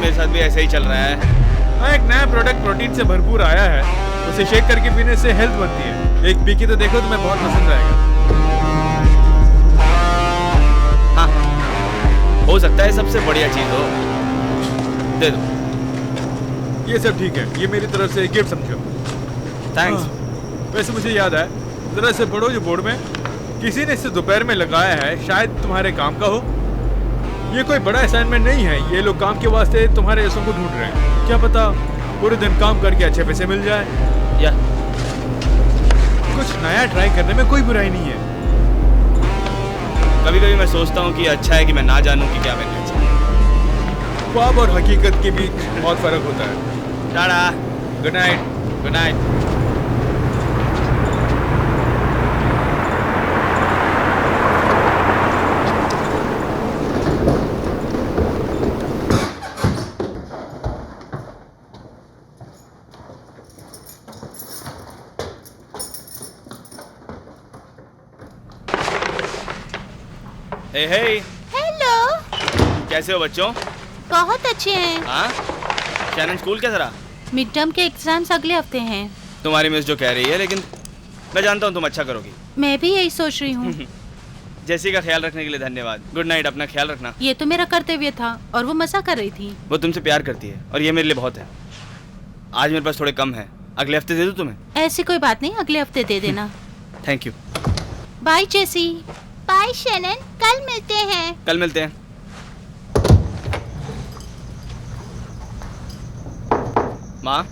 मेरे साथ भी ऐसा ही चल रहा है। हाँ, एक नया प्रोडक्ट प्रोटीन से भरपूर आया है, उसे शेक करके पीने से हेल्थ बनती है। एक पी के तो देखो, तुम्हें बहुत पसंद आएगा। हाँ, हो सकता है सबसे बढ़िया चीज हो। दे दो। ये सब ठीक है, ये मेरी तरफ से गिफ्ट समझो। थैंक्स। वैसे मुझे याद है, जरा से पढ़ो जो बोर्ड में, किसी ने इसे दोपहर में लगाया है, शायद तुम्हारे काम का हो। ये कोई बड़ा असाइनमेंट नहीं है, ये लोग काम के वास्ते तुम्हारे जैसों को ढूंढ रहे हैं। क्या पता पूरे दिन काम करके अच्छे पैसे मिल जाए। या कुछ नया ट्राई करने में कोई बुराई नहीं है। कभी कभी मैं सोचता हूँ कि अच्छा है कि मैं ना जानूँ कि क्या करना चाहिए। ख्वाब और हकीकत के बीच बहुत फर्क होता है। Tata. Good night. Good night. Hey hey, hello. कैसे हो बच्चों? बहुत अच्छे हैं। हाँ, शैनन स्कूल कैसा रहा? मिड टर्म के एग्जाम्स अगले हफ्ते हैं। तुम्हारी मिस जो कह रही है, लेकिन मैं जानता हूँ तुम अच्छा करोगी। मैं भी यही सोच रही हूँ। जैसी का ख्याल रखने के लिए धन्यवाद। गुड नाइट, अपना ख्याल रखना। ये तो मेरा कर्तव्य था और वो मजा कर रही थी। वो तुमसे प्यार करती है और ये मेरे लिए बहुत है। आज मेरे पास थोड़े कम है, अगले हफ्ते दे दूँ तुम्हें? ऐसी कोई बात नहीं, अगले हफ्ते दे देना। Thank you. Bye Jessie. Bye Shannon, कल मिलते हैं। कल मिलते हैं। माँ,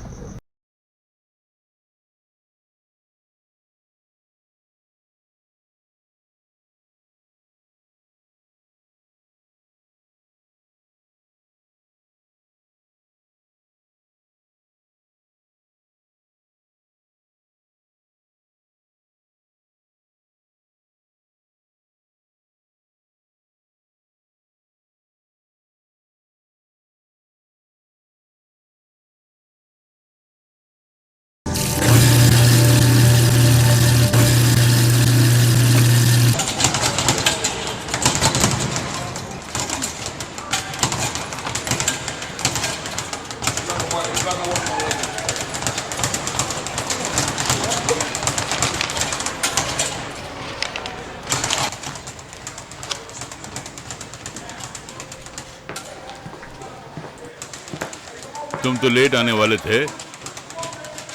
तुम तो लेट आने वाले थे।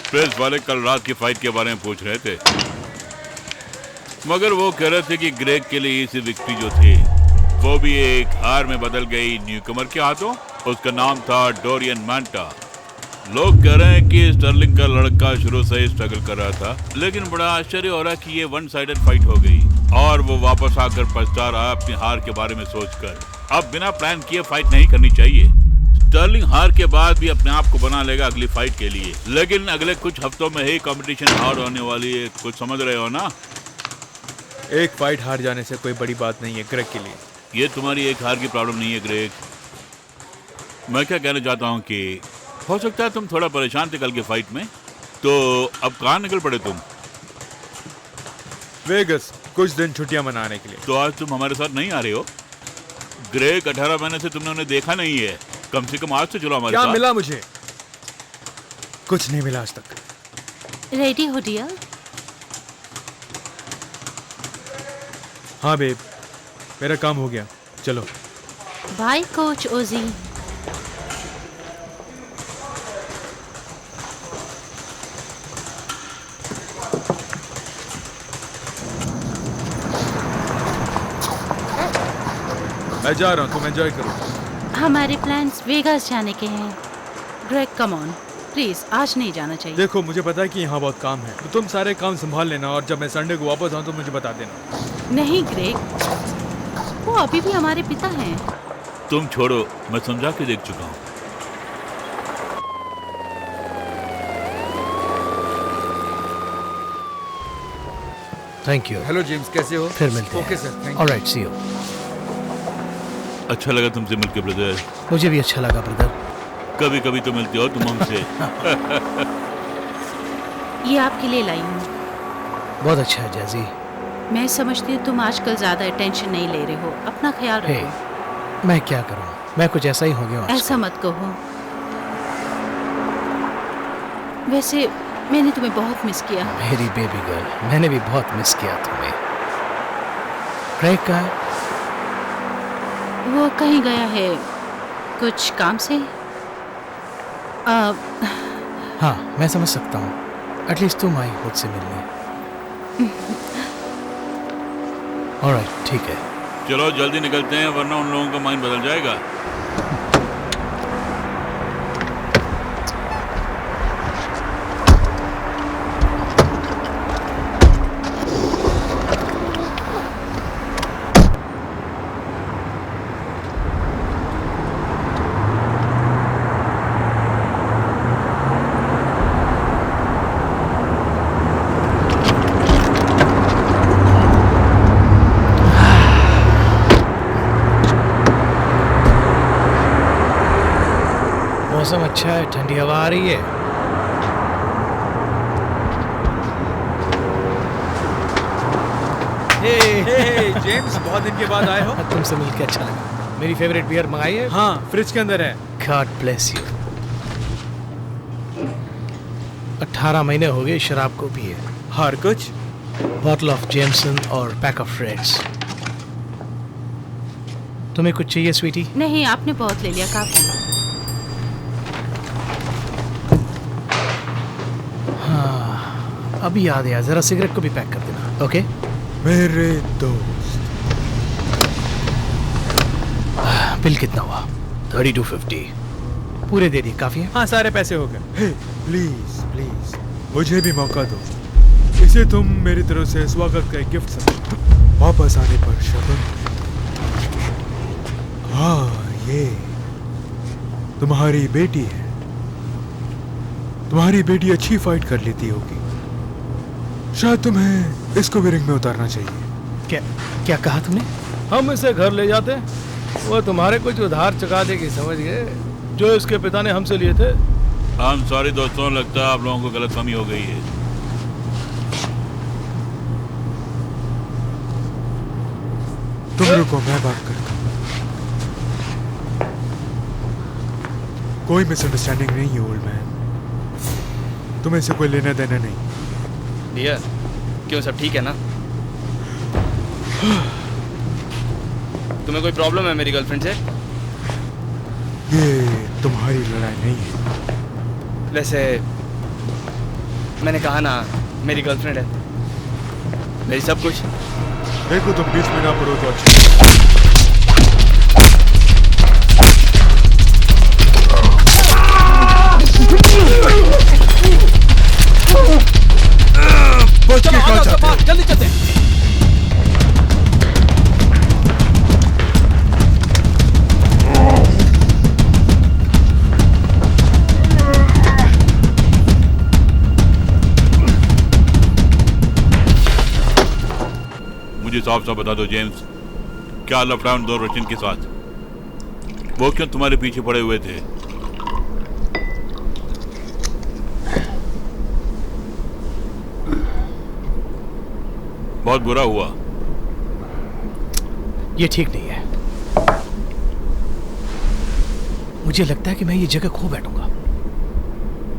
प्रेस वाले कल रात की फाइट के बारे में पूछ रहे थे, मगर वो कह रहे थे कि ग्रेग के लिए इसी विक्ट्री जो थी वो भी एक हार में बदल गई न्यूकमर के हाथों। उसका नाम था डोरियन मांटा। लोग कह रहे हैं कि स्टर्लिंग का लड़का शुरू से ही स्ट्रगल कर रहा था, लेकिन बड़ा आश्चर्य हो रहा है कि ये वन साइडेड फाइट हो गई और वो वापस आकर पछता रहा अपनी हार के बारे में सोचकर। अब बिना प्लान किए फाइट नहीं करनी चाहिए। स्टर्लिंग हार के बाद भी अपने आप को बना लेगा अगली फाइट के लिए, लेकिन अगले कुछ हफ्तों में ही कंपटीशन हार्ड होने वाली है। कुछ समझ रहे हो ना? एक फाइट हार जाने से कोई बड़ी बात नहीं है ग्रेग के लिए। ये तुम्हारी एक हार की प्रॉब्लम नहीं है ग्रेग। मैं क्या कहना चाहता हूँ कि हो सकता है तुम थोड़ा परेशान थे कल की फाइट में, तो अब कहाँ निकल पड़े तुम? वेगस, कुछ दिन छुट्टियां मनाने के लिए। तो आज तुम हमारे साथ नहीं आ रहे हो? ग्रेग 18 महीने से तुमने उन्हें देखा नहीं है, कम से कम आज तो चलो हमारे साथ। क्या मिला मुझे? कुछ नहीं मिला आज तक। रेडी हो डियर? हाँ बेब, मेरा काम हो गया, चलो। बाय कोच ओजी। मैं जा रहा हूँ, तुम एंजॉय करो। हमारे प्लान्स वेगास जाने के हैं। ग्रेग कम ऑन, प्लीज आज नहीं जाना चाहिए। देखो, मुझे पता है कि यहाँ बहुत काम है, तो तुम सारे काम संभाल लेना और जब मैं संडे को वापस आऊँ तो मुझे बता देना। नहीं ग्रेग, वो अभी भी हमारे पिता हैं। तुम छोड़ो, मैं समझा के देख चुका हूँ। Thank you. हेलो जेम्स, कैसे हो? फिर मिलते हैं। Okay sir, thank you. Alright, see you. अच्छा लगा तुमसे मिलकर ब्रदर। मुझे भी अच्छा लगा ब्रदर। कभी कभी तो मिलते हो तुम हमसे। ये आपके लिए लाई हूँ। बहुत अच्छा है जैजी। मैं समझती हूँ तुम आजकल ज्यादा अटेंशन नहीं ले रहे हो। अपना ख्याल हे, रखो। मैं क्या करूँ? मैं कुछ ऐसा ही हो गया हूँ ऐसा मत कहो। वैसे मैंने तुम्हें बहुत मिस किया। मेरी बेबी गर्ल, मैंने भी बहुत मिस किया तुम्हें। क्रेग कहाँ है? वो कहीं गया है कुछ काम से। हाँ, मैं समझ सकता हूँ। एटलीस्ट तुम आई मुझसे मिलने। ऑलराइट, ठीक है। चलो जल्दी निकलते हैं वरना उन लोगों का माइंड बदल जाएगा। मौसम अच्छा है, ठंडी हवा आ रही है। हे जेम्स, बहुत दिन के बाद आए हो। तुमसे मिलकर अच्छा लगा। मेरी फेवरेट बियर मंगाई है? हाँ, फ्रिज के अंदर है। God bless you. 18 महीने हो गए शराब को पिए। हर कुछ? बॉटल ऑफ जेमसन और पैक ऑफ रेड्स। तुम्हें कुछ चाहिए स्वीटी? नहीं, आपने बहुत ले लिया, काफी। हाँ, अभी याद आया, जरा सिगरेट को भी पैक कर देना। ओके मेरे दोस्त। बिल कितना हुआ? 3250। पूरे दे दिए, काफी है? हाँ, सारे पैसे हो गए। हे प्लीज प्लीज, मुझे भी मौका दो। इसे तुम मेरी तरफ से स्वागत का एक गिफ्ट समझो। वापस आने पर शगुन। हाँ, ये तुम्हारी बेटी है। तुम्हारी बेटी अच्छी फाइट कर लेती होगी। शायद तुम्हें इसको भी रिंग में उतारना चाहिए। क्या कहा तुमने? हम इसे घर ले जाते, वो तुम्हारे कुछ उधार चुका देगी, समझ गए, जो इसके पिता ने हमसे लिए थे। हम सॉरी दोस्तों, लगता है आप लोगों को गलतफहमी हो गई है। तुम रुको, मैं बात करता हूँ। कोई मिसअंडरस्टैंडिंग नहीं है ओल्ड मैन। तुम्हें से कोई लेना देना नहीं। डियर, क्यों, सब ठीक है ना? तुम्हें कोई प्रॉब्लम है मेरी गर्लफ्रेंड से? ये तुम्हारी लड़ाई नहीं है। वैसे मैंने कहा ना, मेरी गर्लफ्रेंड है, मेरी सब कुछ। देखो, तुम बीच में ना पड़ो तो अच्छा। बच के कहाँ जाते हो? जल्दी चलते हैं। मुझे साफ साफ बता दो जेम्स, क्या लफड़ा उन दो रचिन के साथ? वो क्यों तुम्हारे पीछे पड़े हुए थे? बहुत बुरा हुआ। ये ठीक नहीं है। मुझे लगता है कि मैं ये जगह खो बैठूंगा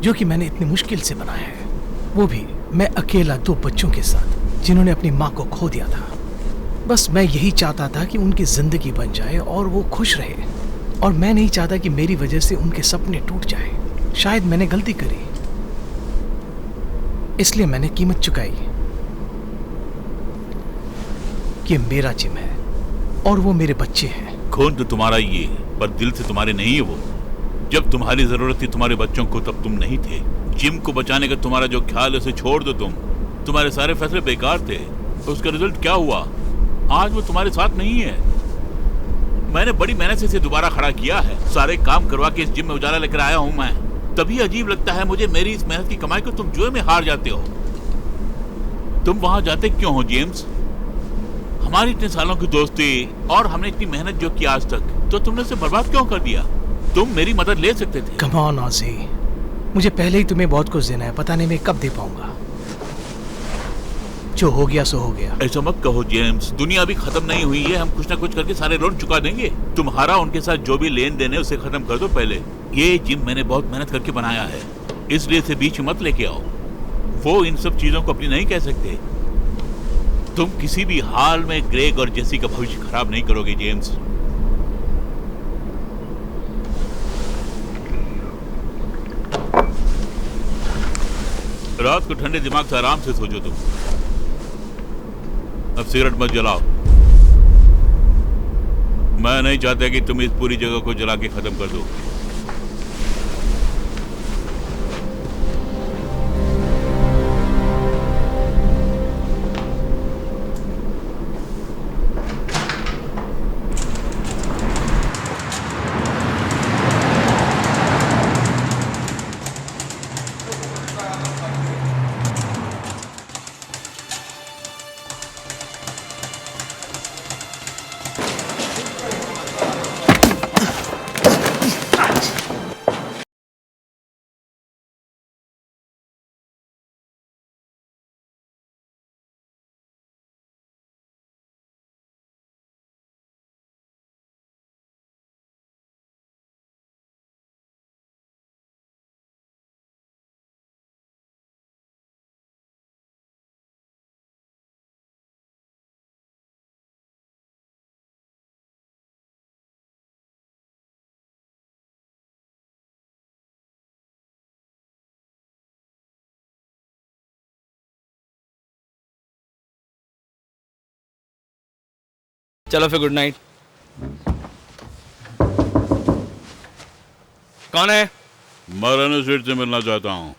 जो कि मैंने इतनी मुश्किल से बनाया है, वो भी मैं अकेला 2 बच्चों के साथ जिन्होंने अपनी माँ को खो दिया था। बस मैं यही चाहता था कि उनकी जिंदगी बन जाए और वो खुश रहे, और मैं नहीं चाहता कि मेरी वजह से उनके सपने टूट जाए। शायद मैंने गलती करी, इसलिए मैंने कीमत चुकाई। ये मेरा जिम है और वो मेरे बच्चे हैं। खून तो तुम्हारा ही है, पर दिल से तुम्हारे नहीं है वो। जब तुम्हारी जरूरत थी तुम्हारे बच्चों को, तब तुम नहीं थे। जिम को बचाने का तुम्हारा जो ख्याल है उसे छोड़ दो तुम। तुम्हारे सारे फैसले बेकार थे। उसका रिजल्ट क्या हुआ? आज वो तुम्हारे साथ नहीं है। मैंने बड़ी मेहनत से इसे दोबारा खड़ा किया है। सारे काम करवा के इस जिम में उजाला लेकर आया हूं मैं। तभी अजीब लगता है मुझे मेरी इस मेहनत की कमाई को तुम जुए में हार जाते हो। तुम वहां जाते क्यों हो जेम्स? हमारी इतने सालों की दोस्ती और हमने इतनी मेहनत जो की आज तक, तो तुमने उसे बर्बाद क्यों कर दिया? तुम मेरी मदद ले सकते थे। कम ऑन ऑजी, मुझे पहले ही तुम्हें बहुत कुछ देना है, पता नहीं मैं कब दे पाऊंगा। जो हो गया सो हो गया। ऐसा मत कहो जेम्स, दुनिया अभी खत्म नहीं हुई है। हम कुछ ना कुछ करके सारे लोन चुका देंगे। तुम्हारा उनके साथ जो भी लेन देन है उसे खत्म कर दो पहले। ये जिम मैंने बहुत मेहनत करके बनाया है, इसलिए इसे बीच में मत लेके आओ। वो इन सब चीजों को अपनी नहीं कह सकते। तुम किसी भी हाल में ग्रेग और जेसी का भविष्य खराब नहीं करोगे जेम्स। रात को ठंडे दिमाग से आराम से सोचो तुम। अब सिगरेट मत जलाओ। मैं नहीं चाहता कि तुम इस पूरी जगह को जला के खत्म कर दो। चलो फिर गुड नाइट। कौन है? मराना स्वीट से मिलना चाहता हूँ।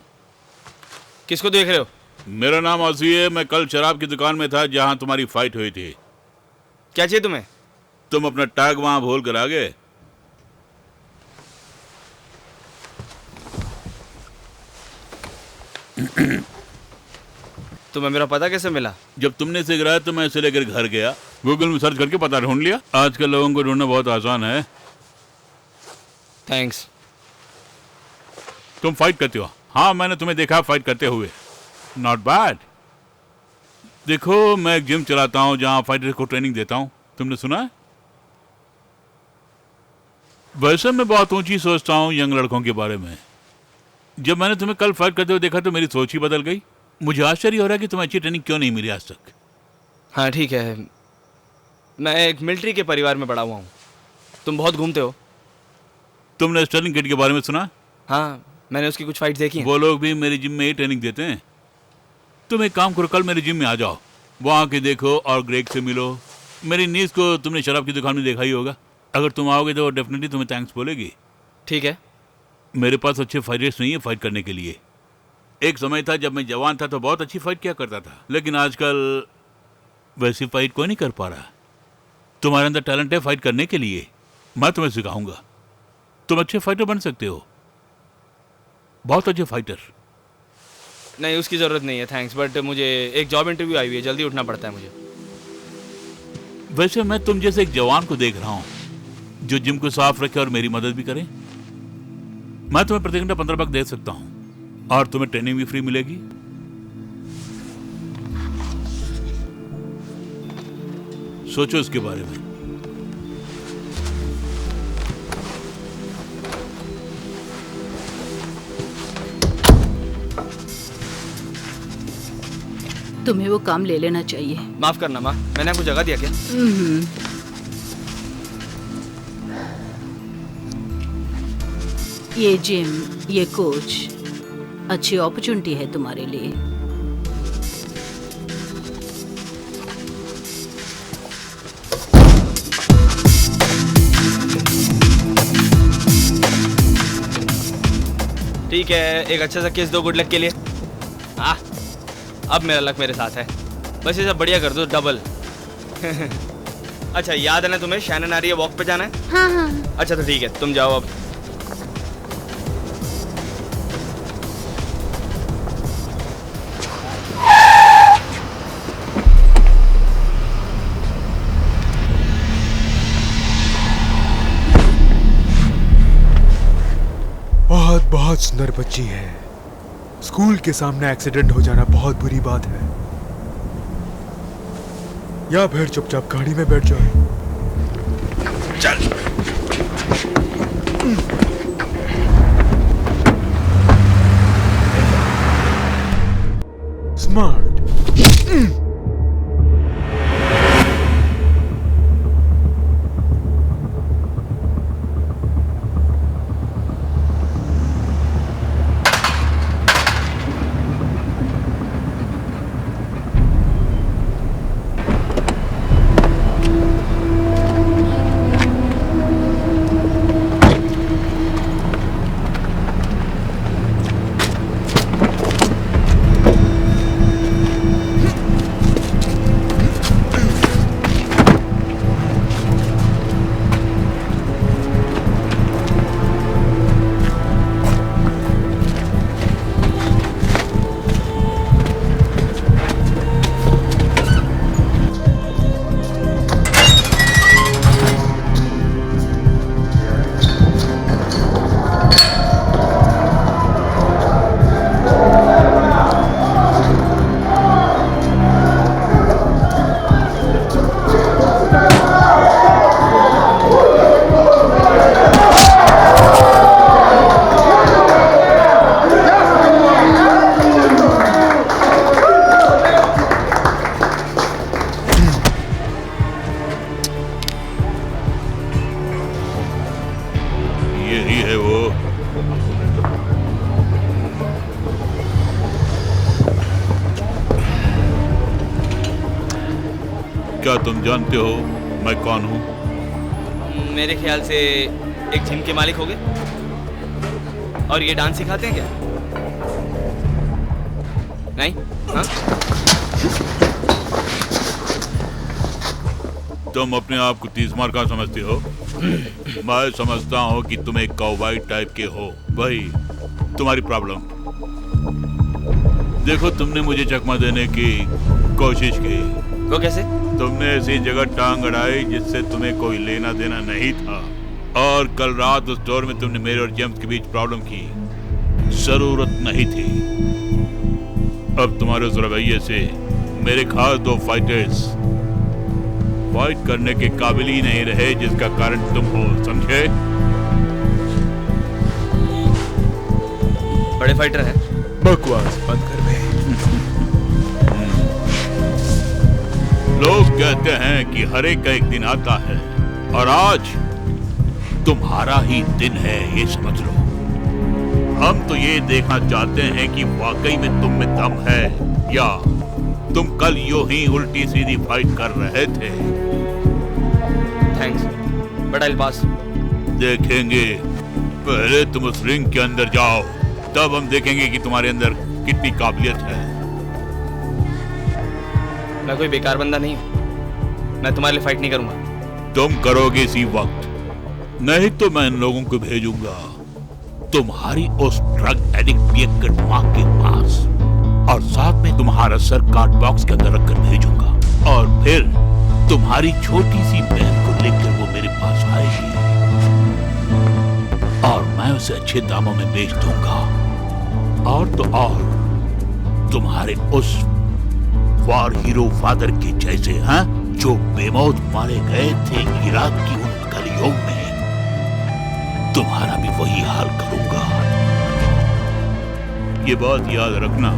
किसको देख रहे हो? मेरा नाम आसी है। मैं कल शराब की दुकान में था जहाँ तुम्हारी फाइट हुई थी। क्या चाहिए तुम्हें? तुम अपना टैग वहां भूल कर आ गए। तुम्हें मेरा पता कैसे मिला? जब तुमने इसे गिराया तो मैं इसे लेकर घर गया, गूगल में सर्च करके पता ढूंढ लिया। आजकल लोगों को ढूंढना बहुत आसान है। थैंक्स। तुम फाइट करते हो? हाँ, मैंने तुम्हें देखा फाइट करते हुए। Not bad. देखो, मैं एक जिम चलाता हूँ जहाँ फाइटर को ट्रेनिंग देता हूँ। तुमने सुना है? वैसे मैं बहुत ऊंची सोचता हूँ यंग लड़कों के बारे में। जब मैंने तुम्हें कल फाइट करते हुए देखा तो मेरी सोच ही बदल गई। मुझे आश्चर्य हो रहा है कि तुम्हें अच्छी ट्रेनिंग क्यों नहीं मिली आज तक। हाँ ठीक है, मैं एक मिलिट्री के परिवार में बड़ा हुआ हूँ। तुम बहुत घूमते हो। तुमने स्टर्लिंग किड के बारे में सुना? हाँ, मैंने उसकी कुछ फाइट देखी हैं। वो लोग भी मेरी जिम में ही ट्रेनिंग देते हैं। तुम एक काम करो, कल मेरी जिम में आ जाओ, वहाँ के देखो और ग्रेग से मिलो। मेरी नीस को तुमने शराब की दुकान में देखा ही होगा। अगर तुम आओगे तो डेफिनेटली तुम्हें थैंक्स बोलेगी। ठीक है। मेरे पास अच्छे फाइटर्स नहीं है फाइट करने के लिए। एक समय था जब मैं जवान था तो बहुत अच्छी फाइट किया करता था, लेकिन आजकल वैसी फाइट कोई नहीं कर पा रहा। तुम्हारे अंदर टैलेंट है फाइट करने के लिए, मैं तुम्हें सिखाऊंगा। तुम अच्छे फाइटर बन सकते हो, बहुत अच्छे फाइटर। नहीं, उसकी ज़रूरत नहीं है, थैंक्स। बट मुझे एक जॉब इंटरव्यू आई हुई है, जल्दी उठना पड़ता है मुझे। वैसे मैं तुम जैसे एक जवान को देख रहा हूँ जो जिम को साफ रखे और मेरी मदद भी करे। मैं तुम्हें प्रति घंटा 15 बुcks दे सकता हूँ और तुम्हें ट्रेनिंग भी फ्री मिलेगी। सोचो इसके बारे में। तुम्हें वो काम ले लेना चाहिए। माफ करना माँ, मैंने आपको जगह दिया क्या? ये जिम, ये कोच, अच्छी अपॉर्चुनिटी है तुम्हारे लिए। ठीक है, एक अच्छा सा किस दो गुड लक के लिए। हाँ, अब मेरा लक मेरे साथ है। बस ये सब बढ़िया कर दो, डबल। अच्छा, याद है ना तुम्हें शैनन आ रही है, वॉक पे जाना है? हाँ हाँ। अच्छा तो ठीक है, तुम जाओ अब। बहुत बहुत सुंदर बच्ची है। स्कूल के सामने एक्सीडेंट हो जाना बहुत बुरी बात है। या फिर चुपचाप गाड़ी में बैठ जाए। चल। स्मार्ट। यही है वो। क्या तुम जानते हो मैं कौन हूँ? मेरे ख्याल से एक जिम के मालिक होंगे और ये डांस सिखाते हैं क्या? नहीं? हाँ? तुम अपने आप को 30 मार का समझते हो? मैं समझता हूँ कि तुम एक काउबॉय टाइप के हो, वही तुम्हारी प्रॉब्लम। देखो, तुमने मुझे चकमा देने की कोशिश की। वो कैसे? तुमने ऐसी जगह टांग अड़ाई जिससे तुम्हें कोई लेना देना नहीं था, और कल रात उस स्टोर में तुमने मेरे और जेम्स के बीच प्रॉब्लम की। जरूरत नहीं थी। अब तुम्हारे उस रवैये से मेरे खास 2 फाइटर्स फाइट करने के काबिल ही नहीं रहे, जिसका कारण तुम हो, समझे? बड़े फाइटर हैं। बकवास बंद कर बे। लोग कहते हैं कि हर एक का एक दिन आता है, और आज तुम्हारा ही दिन है, ये समझ लो। हम तो ये देखना चाहते हैं कि वाकई में तुम में दम है, या तुम कल यूं ही उल्टी सीधी फाइट कर रहे थे। थैंक्स, बट आई पास। देखेंगे। पहले तुम उस रिंग के अंदर जाओ, तब हम देखेंगे कि तुम्हारे अंदर कितनी काबिलियत है। मैं कोई बेकार बंदा नहीं हूँ। मैं तुम्हारे लिए फाइट नहीं करूंगा। तुम करोगे इसी वक्त, नहीं तो मैं इन लोगों को भेजूंगा तुम्हारी उस ड्रग एडिक्ट पियक्कड़ माँ के पास, और साथ में तुम्हारा सर कार्ड बॉक्स के अंदर रखकर भेजूंगा, और फिर तुम्हारी छोटी सी बहन को लेकर वो मेरे पास आएगी, और मैं उसे अच्छे दामों में बेच दूंगा। और तो और तुम्हारे उस वॉर हीरो फादर के जैसे, हैं, जो बेमौत मारे गए थे इराक की उन गलियों में, तुम्हारा भी वही हाल करूंगा। ये बात याद रखना।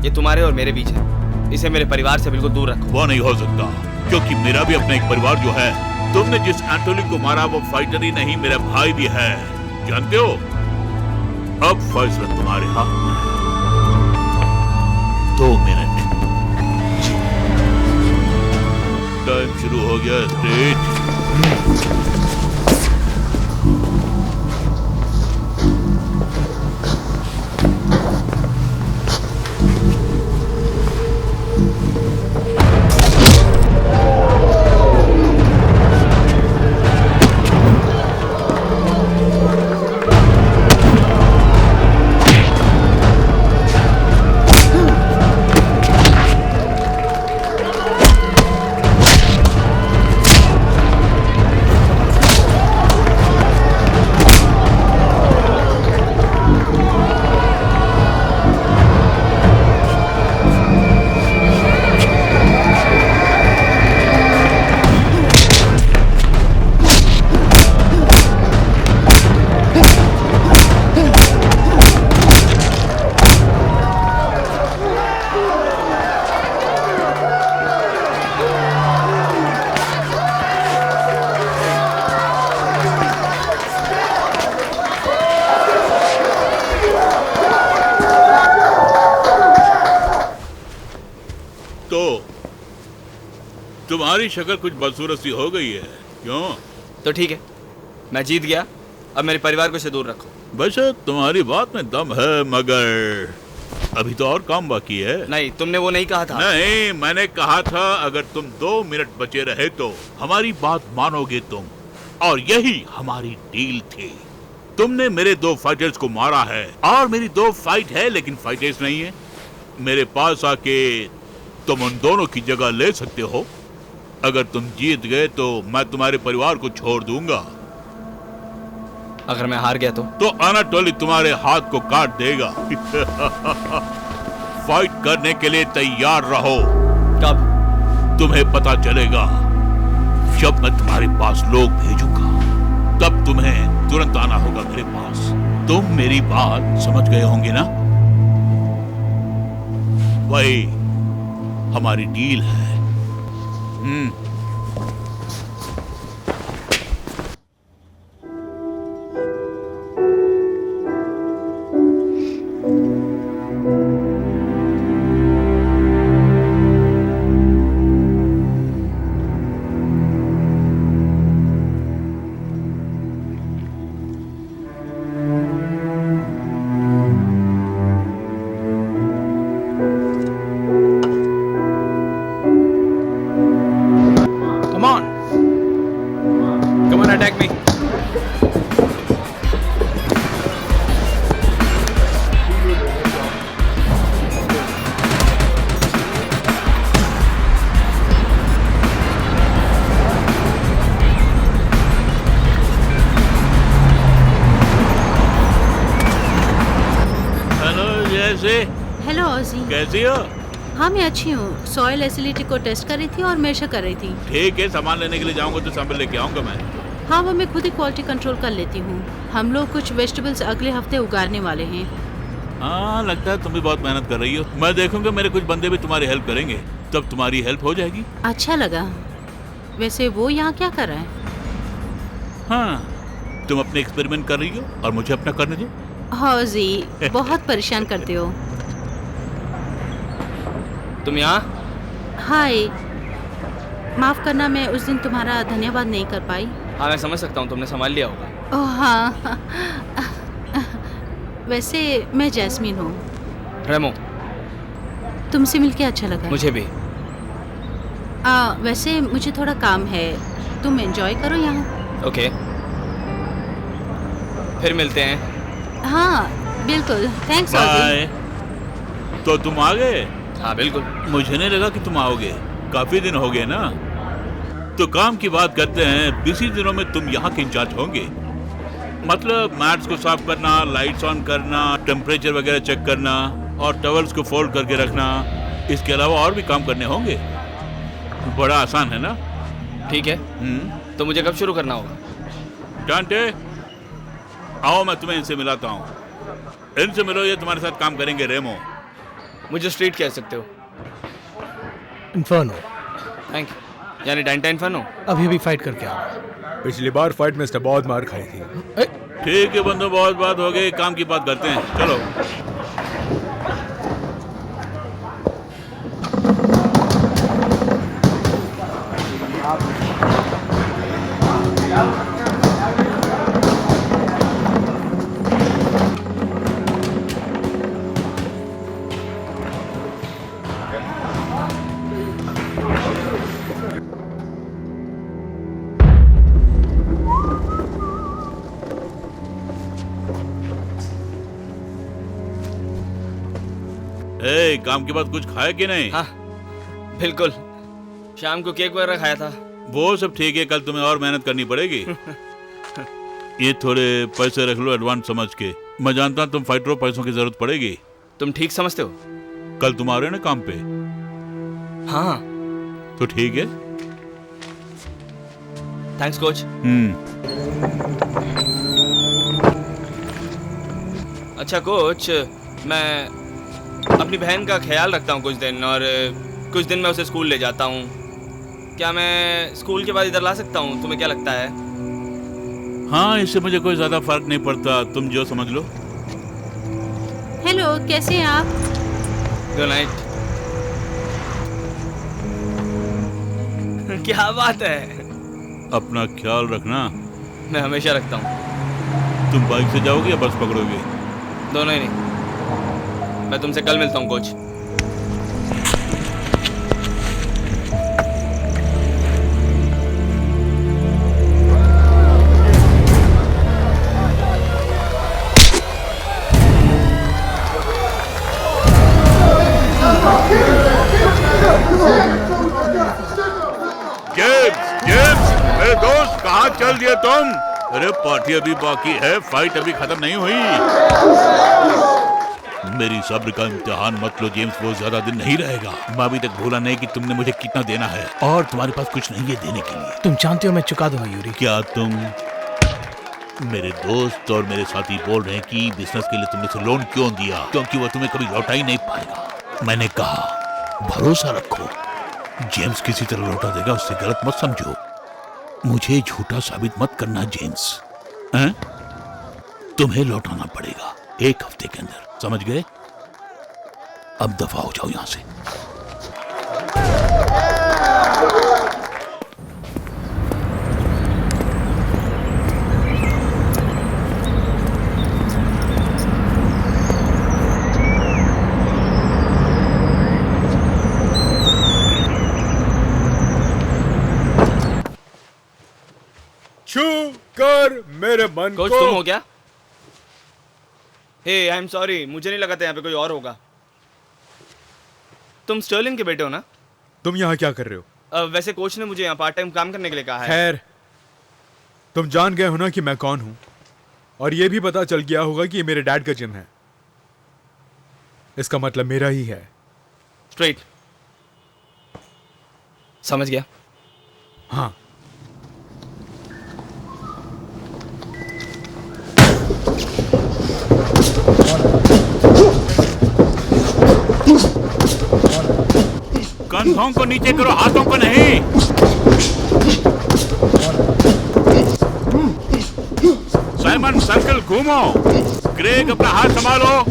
ये तुम्हारे और मेरे बीच है। इसे मेरे परिवार से बिल्कुल दूर रखो। वो नहीं हो सकता, क्योंकि मेरा भी अपना एक परिवार जो है। तुमने जिस एंटोनी को मारा वो फाइटर ही नहीं, मेरा भाई भी है, जानते हो? अब फैसला तुम्हारे हाथ में है। 2 मिनट। टाइम शुरू हो गया। स्टेज। तुम्हारी शक्ल कुछ बदसूरत सी हो गई है। क्यों? तो ठीक है, मैं जीत गया। अब मेरे परिवार को इससे दूर रखो। वैसे तुम्हारी बात में दम है, मगर अभी तो और काम बाकी है। नहीं, तुमने वो नहीं कहा था। नहीं, मैंने कहा था अगर तुम 2 मिनट बचे रहे तो हमारी बात मानोगे तुम, और यही हमारी डील थी। तुमने मेरे 2 फाइटर्स को मारा है और मेरी 2 फाइट है, लेकिन फाइटर्स नहीं है। मेरे पास आके तुम उन दोनों की जगह ले सकते हो। अगर तुम जीत गए तो मैं तुम्हारे परिवार को छोड़ दूंगा। अगर मैं हार गया तो अनाटोली तुम्हारे हाथ को काट देगा। फाइट करने के लिए तैयार रहो। कब? तुम्हें पता चलेगा जब मैं तुम्हारे पास लोग भेजूंगा, तब तुम्हें तुरंत आना होगा मेरे पास। तुम मेरी बात समझ गए होंगे ना? वही हमारी डील है। Come on, attack me. Hello जैसे, हेलो ऑजी। कैसी हो? हाँ मैं अच्छी हूँ। सॉइल एसिडिटी को टेस्ट कर रही थी और मेजर कर रही थी। ठीक है, सामान लेने के लिए जाऊंगा तो सैंपल लेके आऊंगा मैं। हाँ वो मैं खुद ही क्वालिटी कंट्रोल कर लेती हूँ। हम लोग कुछ वेजिटेबल्स अगले हफ्ते उगाने वाले हैं। हाँ, लगता है तुम भी बहुत मेहनत कर रही हो। मैं देखूंगा, मेरे कुछ बंदे भी तुम्हारी हेल्प करेंगे, तब तुम्हारी हेल्प हो जाएगी। अच्छा लगा। वैसे वो यहाँ क्या कर रहा है? हाँ, तुम अपने एक्सपेरिमेंट कर रही हो और मुझे अपना करने दो। हाँ जी, बहुत परेशान करते हो। तुम यहाँ? हाय, माफ करना मैं उस दिन तुम्हारा धन्यवाद नहीं कर पाई। हाँ मैं समझ सकता हूँ, तुमने संभाल लिया होगा। ओह हाँ। वैसे मैं जैस्मीन हूँ। रेमो। तुमसे मिलके अच्छा लगा। मुझे भी। वैसे मुझे थोड़ा काम है, तुम एंजॉय करो यहाँ। ओके, फिर मिलते हैं। हाँ बिल्कुल, थैंक्स बाय। तो तुम आ गए? हाँ बिल्कुल। मुझे नहीं लगा कि तुम आओगे, काफी दिन हो गए ना। तो काम की बात करते हैं। इसी दिनों में तुम यहाँ के इंचार्ज होंगे, मतलब मैट्स को साफ करना, लाइट्स ऑन करना, टेम्परेचर वगैरह चेक करना और टॉवल्स को फोल्ड करके रखना। इसके अलावा और भी काम करने होंगे। बड़ा आसान है ना? ठीक है। तो मुझे कब शुरू करना होगा? डांटे, आओ मैं तुम्हें इनसे मिलाता हूँ। इनसे मिलो, ये तुम्हारे साथ काम करेंगे। रेमो। मुझे स्ट्रीट कह सकते हो। इन्फर्नो। Thank you. यानी डैंटा इन्फर्नो। अभी अभी फाइट करके आ रहा हूँ। पिछली बार फाइट में इसने बहुत मार खाई थी। ठीक है बंदो, बहुत बात हो गई, काम की बात करते हैं। चलो। ए, काम के बाद कुछ खाया कि नहीं? हाँ बिल्कुल, शाम को केक वगैरह खाया था। वो सब ठीक है, कल तुम्हें और मेहनत करनी पड़ेगी। ये थोड़े पैसे रख लो एडवांस समझ के। मैं जानता हूँ तुम फाइटर हो, पैसों की जरूरत पड़ेगी। तुम ठीक समझते हो? कल तुम आ रहे हो ना काम पे? हाँ। तो ठीक है। Thanks coach. अच्छा कोच, मैं अपनी बहन का ख्याल रखता हूँ कुछ दिन, और कुछ दिन मैं उसे स्कूल ले जाता हूँ। क्या मैं स्कूल के बाद इधर ला सकता हूँ? तुम्हें क्या लगता है? हाँ, इससे मुझे कोई ज्यादा फर्क नहीं पड़ता, तुम जो समझ लो। हेलो, कैसे हैं आप? Good night. क्या बात है? अपना ख्याल रखना। मैं हमेशा रखता हूँ। तुम बाइक से जाओगे या बस पकड़ोगे? दोनों ही नहीं। मैं तुमसे कल मिलता हूँ कोच। जेम्स, मेरे दोस्त, कहाँ चल दिए तुम? अरे पार्टी अभी बाकी है, फाइट अभी खत्म नहीं हुई। मेरी सब्र का इम्तिहान मत लो जेम्स, वो ज्यादा दिन नहीं रहेगा। मैं अभी तक भूला नहीं कि तुमने मुझे कितना देना है और तुम्हारे पास कुछ नहीं है देने के लिए। तुम जानते हो मैं चुका दूंगा यूरी। क्या तुम, मेरे दोस्त और मेरे साथी बोल रहे हैं कि बिजनेस के लिए तुमने उसे लोन क्यों दिया? क्योंकि वो तुम्हें कभी लौटा ही नहीं पाएगा। मैंने कहा भरोसा रखो, जेम्स किसी तरह लौटा देगा, उससे गलत मत समझो। मुझे झूठा साबित मत करना जेम्स, हैं? तुम्हें लौटाना पड़ेगा 1 हफ्ते के अंदर, समझ गए? अब दफा हो जाओ यहां से। छू कर मेरे मन कोच को। तुम हो क्या? हे आई एम सॉरी, मुझे नहीं लगा था यहाँ पे कोई और होगा। तुम स्टर्लिंग के बेटे हो ना? तुम यहाँ क्या कर रहे हो? वैसे कोच ने मुझे यहाँ पार्ट टाइम काम करने के लिए कहा है। खैर, तुम जान गए हो ना कि मैं कौन हूं, और ये भी पता चल गया होगा कि ये मेरे डैड का जिम है। इसका मतलब मेरा ही है। स्ट्रेट। समझ गया। हाँ, कंधों को नीचे करो, हाथों को नहीं। साइमन सर्कल घूमो। ग्रेग अपना हाथ संभालो।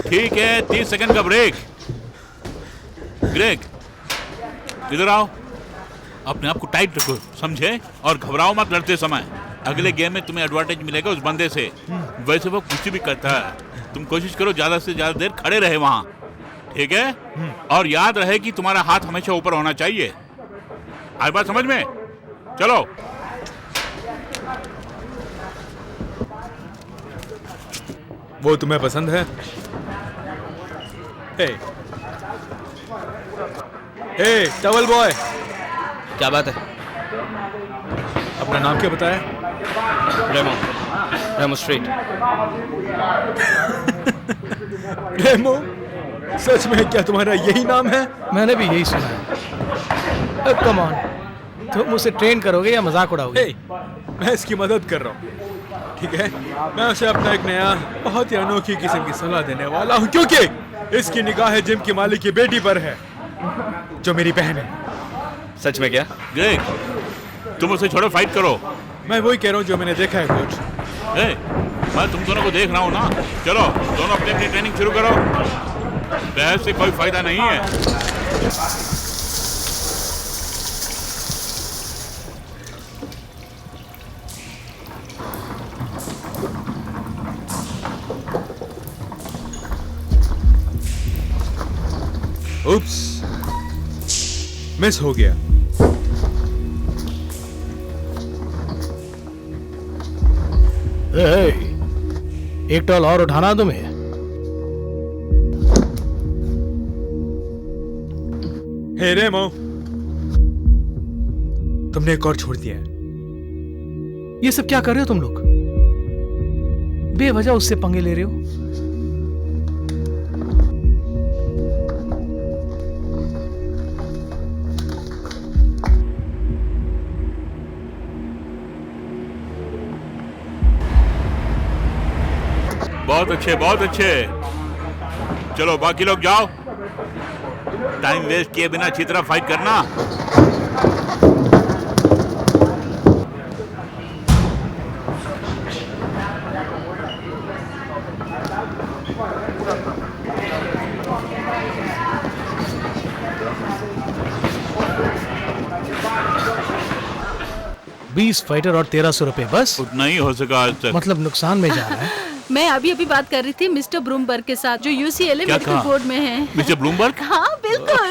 ठीक है, 30 सेकंड का ब्रेक। ग्रेग इधर आओ, अपने आप को टाइट रखो, समझे? और घबराओ मत लड़ते समय। अगले गेम में तुम्हें एडवांटेज मिलेगा उस बंदे से। वैसे वो कुछ भी करता है, तुम कोशिश करो ज्यादा से ज्यादा देर खड़े रहे वहां, ठीक है? और याद रहे कि तुम्हारा हाथ हमेशा ऊपर होना चाहिए। आई बात समझ में? चलो। वो तुम्हें पसंद है? हे टवल बॉय, क्या बात है? अपना नाम क्या बताया? रेमो। रेमो स्ट्रेट। रेमो? सच में क्या तुम्हारा यही नाम है? मैंने भी यही सुना है। कम ऑन, तुम उसे ट्रेन करोगे या मजाक उड़ाओगे? मैं इसकी मदद कर रहा हूँ, ठीक है? मैं उसे अपना एक नया बहुत ही अनोखी किस्म की सलाह देने वाला हूँ, क्योंकि इसकी निगाह जिम की मालिक की बेटी पर है, जो मेरी बहन है। सच में क्या? ग्रेग, तुम उसे छोड़ो, फाइट करो। मैं वही कह रहा हूँ जो मैंने देखा है कोच। मैं तुम दोनों को देख रहा हूँ ना। चलो दोनों अपनी अपनी ट्रेनिंग शुरू करो। बहस से कोई फायदा नहीं है। उप्स, मिस हो गया। एक टॉल और उठाना तुम्हें? हे रेमो, तुमने एक और छोड़ दिया है। ये सब क्या कर रहे हो तुम लोग? बेवजह उससे पंगे ले रहे हो। बहुत अच्छे, बहुत अच्छे। चलो बाकी लोग जाओ। टाइम वेस्ट किए बिना अच्छी तरह फाइट करना। 20 फाइटर और 1300 रुपए बस। उतना ही हो सका आज तक। मतलब नुकसान में जा रहा है। मैं अभी बात कर रही थी मिस्टर ब्रूमबर्ग के साथ, जो UCLA क्या मेडिकल कहा? बोर्ड में है। Mister Bloomberg? हाँ बिल्कुल।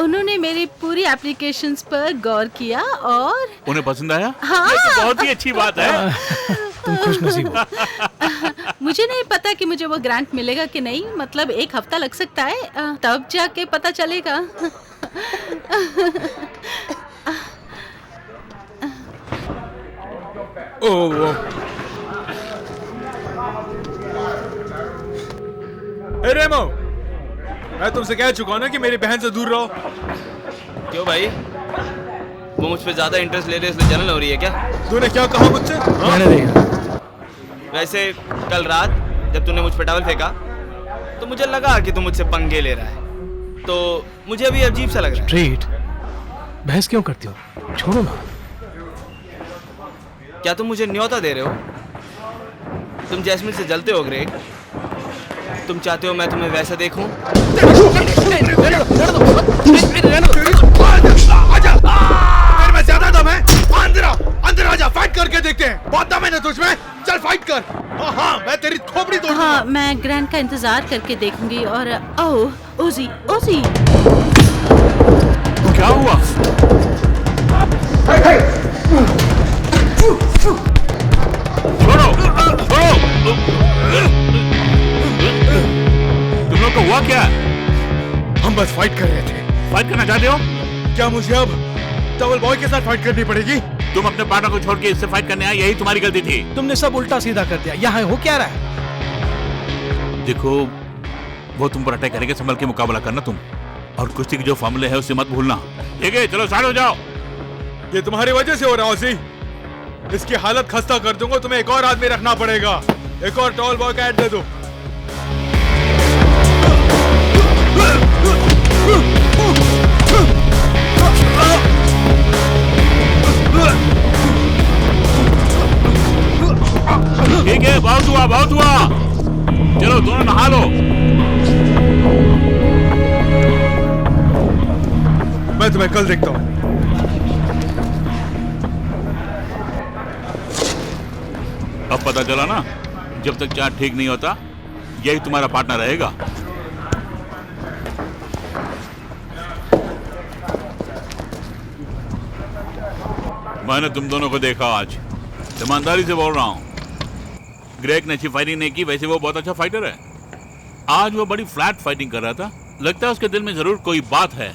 उन्होंने मेरी पूरी एप्लीकेशंस पर गौर किया और उन्हें पसंद आया? हाँ। ये तो बहुत ही अच्छी बात है। तुम खुशनसीब हो। मुझे नहीं पता कि मुझे वो ग्रांट मिलेगा कि नहीं, मतलब 1 हफ्ता लग सकता है, तब जाके पता चलेगा। ओह रेमो, मैं तुमसे कह चुका हूं ना कि मेरी बहन से दूर रहो। क्यों भाई, वो मुझ पे ज्यादा इंटरेस्ट ले रहे हैं इसलिए जलन हो रही है क्या? तूने क्या कहा मुझसे? रहने देगा। वैसे कल रात जब तूने मुझ पे टॉवल फेंका तो मुझे लगा कि तू मुझसे पंगे ले रहा है, तो मुझे अभी अजीब सा लग रहा है। स्ट्रेट बहस क्यों करती हो? छोड़ो ना। क्या तुम मुझे न्योता दे रहे हो? तुम जैस्मिन से जलते हो ग्रेग? तुम चाहते हो मैं तुम्हें वैसा देखूं? आजा, मेरे में ज्यादा दम है। अंदर आजा, फाइट करके देखते हैं। बहुत दम है ना तुझमें, चल फाइट कर। हाँ, मैं तेरी खोपड़ी तोड़ दूंगा। हाँ, मैं ग्रैंड का इंतजार करके देखूंगी। और ओह ओजी ओजी, क्या हुआ? छोड़ो, छोड़ो। तुम लोग को हुआ क्या? हम बस फाइट कर रहे थे। फाइट करना चाहते हो? क्या मुझे अब टॉवल बॉय के साथ फाइट करनी पड़ेगी? तुम अपने पार्टनर को छोड़ के इससे फाइट करने आए, यही तुम्हारी गलती थी। तुमने सब उल्टा सीधा कर दिया। यहाँ हो क्या रहा है? देखो, वो तुम पर अटैक करेंगे, संभल के मुकाबला करना तुम। और कुश्ती के जो फॉर्मूले है उससे मत भूलना। ठीक है, चलो साइड हो जाओ। ये तुम्हारी वजह से हो रहा है ओसी। इसकी हालत खस्ता कर दूंगा। तुम्हें एक और आदमी रखना पड़ेगा। एक और टॉल बॉय का ऐड दे दो। ठीक है, बहुत हुआ, बहुत हुआ। चलो दोनों नहा लो। मैं तुम्हें कल देखता हूँ। अब पता चला ना, जब तक चार्ट ठीक नहीं होता यही तुम्हारा पार्टनर रहेगा। मैंने तुम दोनों को देखा आज, ईमानदारी से बोल रहा हूं। ग्रेग ने अच्छी फाइटिंग नहीं की, वैसे वो बहुत अच्छा फाइटर है। आज वो बड़ी फ्लैट फाइटिंग कर रहा था। लगता है उसके दिल में जरूर कोई बात है।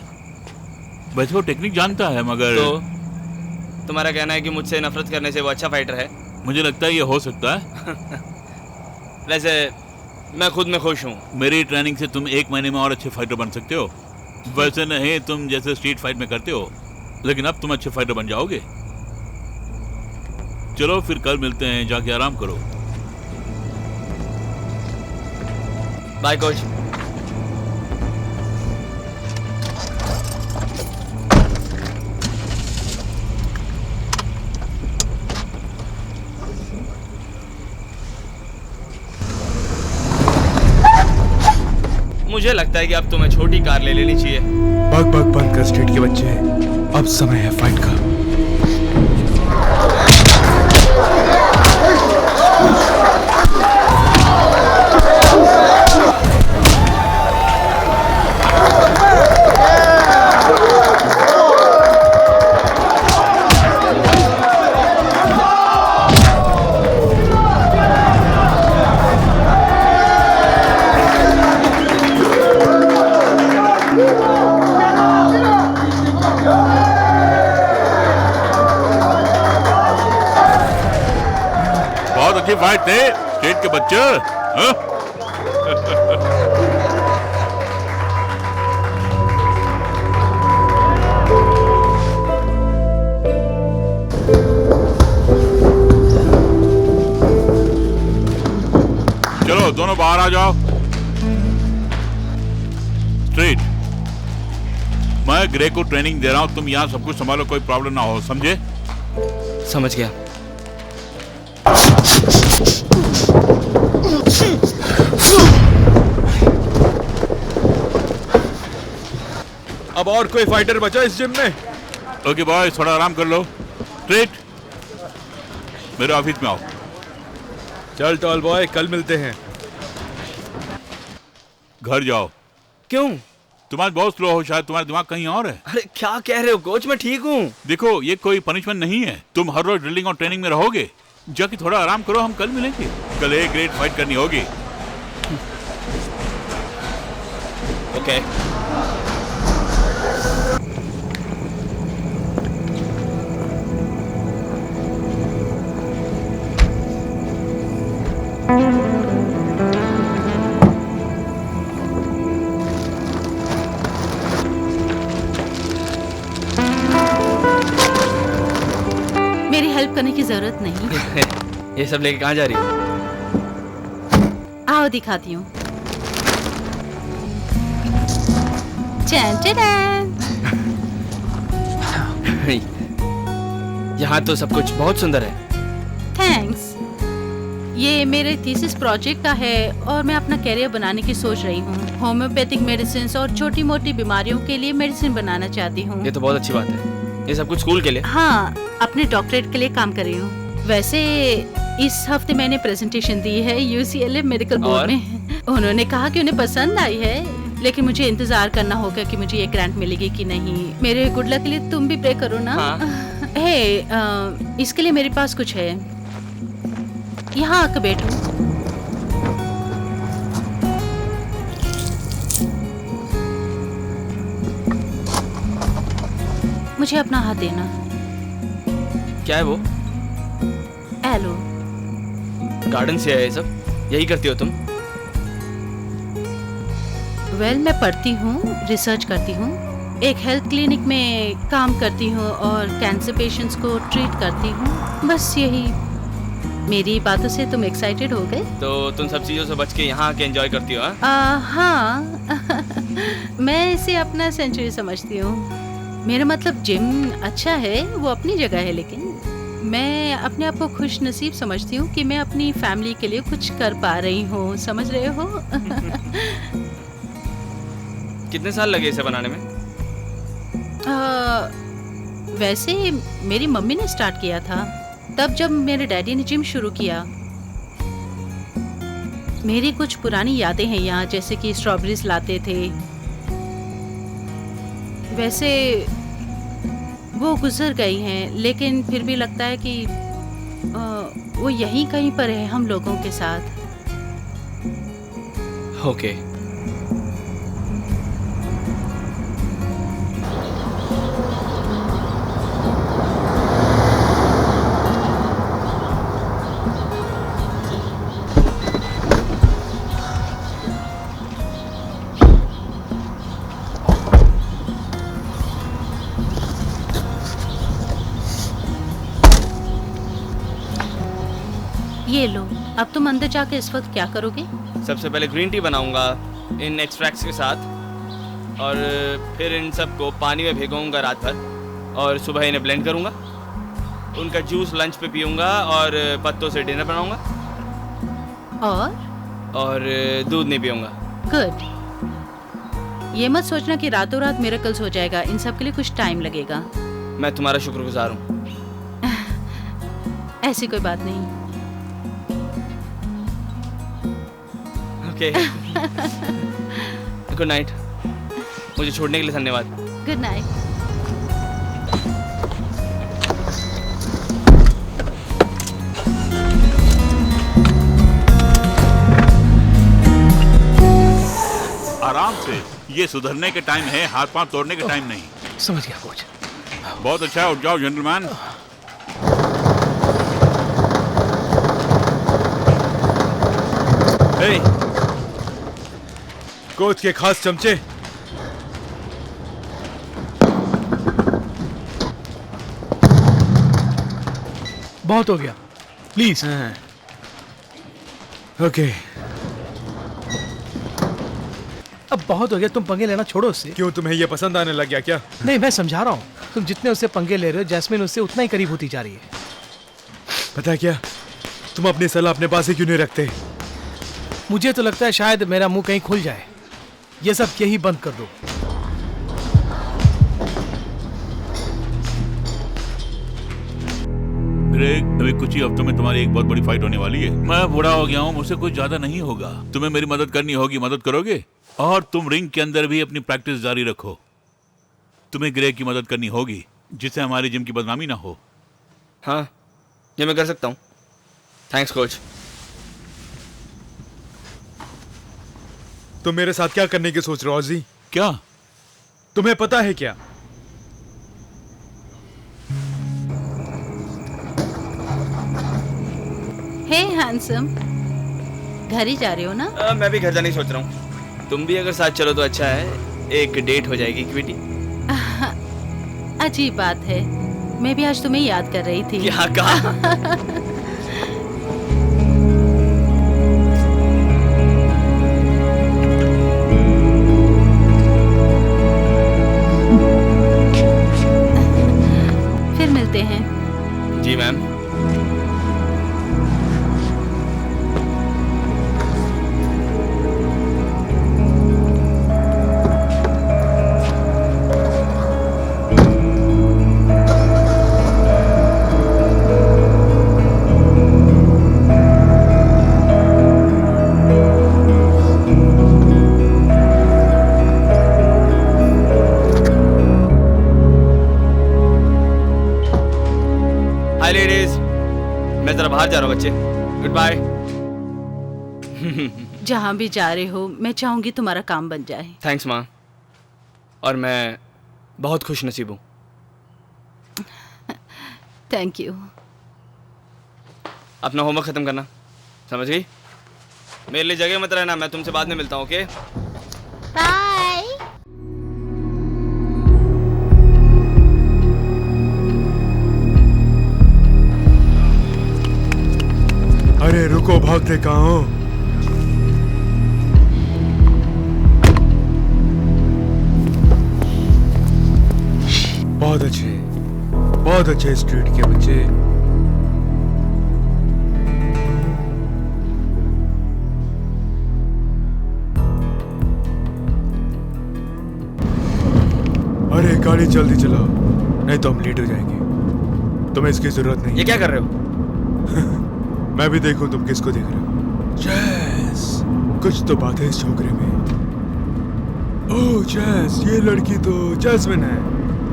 वैसे वो टेक्निक जानता है, मगर तो तुम्हारा कहना है कि मुझसे नफरत करने से वो अच्छा फाइटर है? मुझे लगता है ये हो सकता है। वैसे मैं खुद में खुश हूँ। मेरी ट्रेनिंग से तुम 1 महीने में और अच्छे फाइटर बन सकते हो। वैसे नहीं तुम जैसे स्ट्रीट फाइट में करते हो, लेकिन अब तुम अच्छे फाइटर बन जाओगे। चलो फिर कल मिलते हैं, जाके आराम करो। Bye coach. मुझे लगता है कि अब तुम्हें छोटी कार ले लेनी चाहिए। बग बग बंद कर स्ट्रीट के बच्चे, अब समय है फाइट का। अच्छी फाइट थे स्टेट के बच्चे। हाँ? चलो दोनों बाहर आ जाओ। स्ट्रेट, मैं ग्रे को ट्रेनिंग दे रहा हूं, तुम यहां सब कुछ संभालो, कोई प्रॉब्लम ना हो, समझे? समझ गया। अब और कोई फाइटर बचा इस जिम में? ओके बॉयज, थोड़ा आराम कर लो। स्ट्रेट मेरे ऑफिस में आओ। चल टॉल बॉय, कल मिलते हैं। घर जाओ। क्यों? तुम आज बहुत स्लो हो, शायद तुम्हारा दिमाग कहीं और है। अरे क्या कह रहे हो कोच, मैं ठीक हूँ। देखो, ये कोई पनिशमेंट नहीं है। तुम हर रोज ड्रिलिंग और ट्रेनिंग में रहोगे। जाके थोड़ा आराम करो, हम कल मिलेंगे। कल एक ग्रेट फाइट करनी होगी। ओके। मेरी हेल्प करने की जरूरत नहीं। ये सब लेके कहाँ जा रही हो? आओ दिखाती हूँ। चैन चैन। यहाँ तो सब कुछ बहुत सुंदर है। थैंक्स। ये मेरे थीसिस प्रोजेक्ट का है और मैं अपना कैरियर बनाने की सोच रही हूँ। होम्योपैथिक मेडिसिन और छोटी मोटी बीमारियों के लिए मेडिसिन बनाना चाहती हूँ। ये तो बहुत अच्छी बात है। ये सब कुछ स्कूल के लिए? हाँ, अपने डॉक्टरेट के लिए काम कर रही हूँ। वैसे इस हफ्ते मैंने प्रेजेंटेशन दी है UCLA मेडिकल बोर्ड में। उन्होंने कहा कि उन्हें पसंद आई है, लेकिन मुझे इंतजार करना होगा कि मुझे ये ग्रांट मिलेगी कि नहीं। मेरे गुड लक के लिए तुम भी प्रे करो ना। हाँ। इसके लिए मेरे पास कुछ है। यहाँ आकर बैठो। मुझे अपना हाथ देना। क्या है वो? एलो। गार्डन से है ये सब? यही करती हो तुम? वेल, मैं पढ़ती हूँ, रिसर्च करती हूँ, एक हेल्थ क्लिनिक में काम करती हूँ और कैंसर पेशेंट्स को ट्रीट करती हूँ। बस यही। मेरी बातों से तुम एक्साइटेड हो गए? तो तुम सब चीजों से बच के यहाँ आके एंजॉय करती हो? हाँ। हाँ। मैं इसे अपना सेंचुरी समझती हूँ। मेरा मतलब जिम अच्छा है, वो अपनी जगह है, लेकिन मैं अपने आप को खुश नसीब समझती हूँ कि मैं अपनी फैमिली के लिए कुछ कर पा रही हूँ। समझ रहे हो? कितने साल लगे इसे बनाने में? वैसे मेरी मम्मी ने स्टार्ट किया था तब जब मेरे डैडी ने जिम शुरू किया। मेरी कुछ पुरानी यादें हैं यहाँ, जैसे कि स्ट्रॉबेरीज लाते थे। वैसे वो गुजर गई हैं, लेकिन फिर भी लगता है कि वो यहीं कहीं पर है हम लोगों के साथ। ओके। ये लो। अब तुम अंदर जाके इस वक्त क्या करोगे? सबसे पहले ग्रीन टी बनाऊंगा इन एक्सट्रैक्ट्स के साथ, और फिर इन सबको पानी में भिगोऊंगा रात भर, और सुबह इन्हें ब्लेंड करूंगा। उनका जूस लंच पे पीऊंगा और पत्तों से डिनर बनाऊंगा। और दूध नहीं पीऊंगा। गुड। ये मत सोचना कि रातों रात मिरेकल्स हो जाएगा। इन सब के लिए कुछ टाइम लगेगा। मैं तुम्हारा शुक्रगुजार हूँ। ऐसी कोई बात नहीं। ओके। Good night. मुझे छोड़ने के लिए धन्यवाद। Good night. आराम से। ये सुधरने के टाइम है, हाथ पांव तोड़ने के टाइम नहीं। समझ गया कोच। बहुत अच्छा है, उठ जाओ जेंटलमैन। कोच के खास चमचे। बहुत हो गया, प्लीज। ओके। अब बहुत हो गया, तुम पंगे लेना छोड़ो उससे। क्यों, तुम्हें ये पसंद आने लग गया क्या? नहीं, मैं समझा रहा हूँ। तुम जितने उससे पंगे ले रहे हो, जैस्मिन उससे उतना ही करीब होती जा रही है। पता है क्या, तुम अपनी सलाह अपने पास ही क्यों नहीं रखते? मुझे तो लगता है शायद मेरा मुंह कहीं खुल जाए। ये सब यही बंद कर दो। ग्रेग, अभी कुछ ही हफ्तों में तुम्हारी एक बहुत बड़ी फाइट होने वाली है। मैं बूढ़ा हो गया हूँ, मुझसे कुछ ज्यादा नहीं होगा। तुम्हें मेरी मदद करनी होगी, मदद करोगे? और तुम रिंग के अंदर भी अपनी प्रैक्टिस जारी रखो। तुम्हें ग्रेग की मदद करनी होगी, जिससे हमारी जिम की बदनामी ना हो। हाँ, ये मैं कर सकता हूँ। Thanks coach. तुम मेरे साथ क्या करने की सोच रहे हो ऑजी? क्या तुम्हें पता है क्या? हे हैंडसम, घर ही जा रहे हो ना? मैं भी घर जाने की सोच रहा हूँ। तुम भी अगर साथ चलो तो अच्छा है, एक डेट हो जाएगी क्विटी। अजीब बात है, मैं भी आज तुम्हें याद कर रही थी। क्या कहा? फिर मिलते हैं। जी मैम। हाय लेडीज, मैं जरा बाहर जा रहा हूँ बच्चे। Goodbye. जहाँ भी जा रहे हो, मैं चाहूंगी तुम्हारा काम बन जाए। थैंक्स माँ, और मैं बहुत खुश नसीब हूँ। Thank you. अपना होमवर्क खत्म करना, समझ गई? मेरे लिए जगह मत रहना, मैं तुमसे बाद में मिलता हूँ। Okay bye. अरे रुको, भागते कहाँ हो? बहुत अच्छे स्ट्रीट के बच्चे। अरे गाड़ी जल्दी चलाओ, नहीं तो हम लेट हो जाएंगे। तुम्हें इसकी जरूरत नहीं। ये क्या कर रहे हो? मैं भी देखूं तुम किसको देख रहे हो। जैस, कुछ तो बात है इस छोकरे में। ओह जैस, ये लड़की तो जैस्मिन है।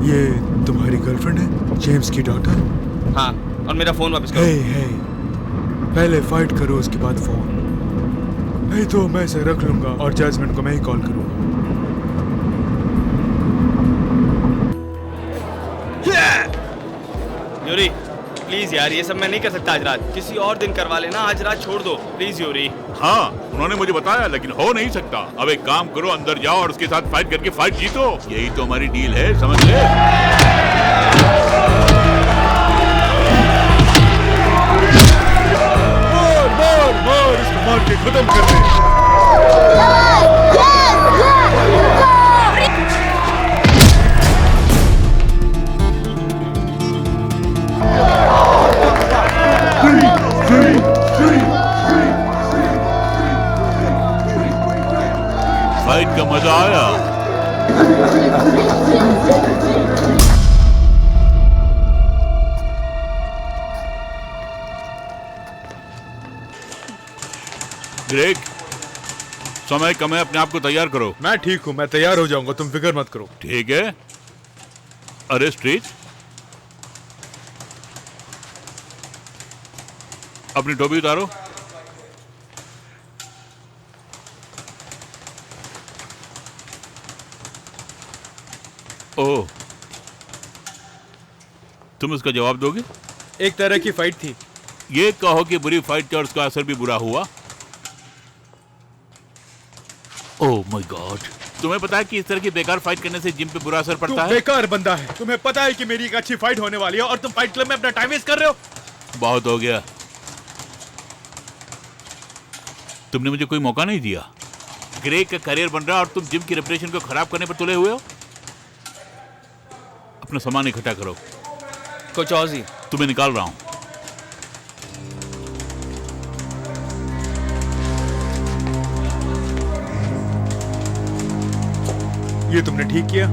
ये तुम्हारी गर्लफ्रेंड है, जेम्स की डॉटर? हाँ, और मेरा फोन वापस करो। हे, पहले फाइट करो, उसके बाद फोन। नहीं तो मैं इसे रख लूंगा और जैस्मिन को मैं ही कॉल करूंगा। यूरी प्लीज यार, ये सब मैं नहीं कर सकता आज रात। किसी और दिन करवा लेना, आज रात छोड़ दो प्लीज यूरी। हाँ, उन्होंने मुझे बताया, लेकिन हो नहीं सकता। अब एक काम करो, अंदर जाओ और उसके साथ फाइट करके फाइट जीतो। यही तो हमारी डील है, समझ ले। मार, इसको मार के खत्म कर दे। फाइट का मजा आया। ग्रेग, समय कम है, अपने आप को तैयार करो। मैं ठीक हूँ, मैं तैयार हो जाऊंगा, तुम फिक्र मत करो। ठीक है। अरे स्ट्रीट, अपनी टोपी उतारो। ओह, तुम इसका जवाब दोगे? एक तरह की फाइट थी। ये कहो कि बुरी फाइट थी और उसका असर भी बुरा हुआ। ओह माय गॉड, तुम्हें पता है कि इस तरह की बेकार फाइट करने से जिम पे बुरा असर पड़ता है? बेकार बंदा है। तुम्हें पता है कि मेरी एक अच्छी फाइट होने वाली है और तुम फाइट क्लब में अपना टाइम वेस्ट कर रहे हो। बहुत हो गया, तुमने मुझे कोई मौका नहीं दिया। ग्रेग का करियर बन रहा है और तुम जिम की रेपुटेशन को खराब करने पर तुले हुए हो। अपना सामान इकट्ठा करो। कोच ऑजी, तुम्हें निकाल रहा हूं। ये तुमने ठीक किया।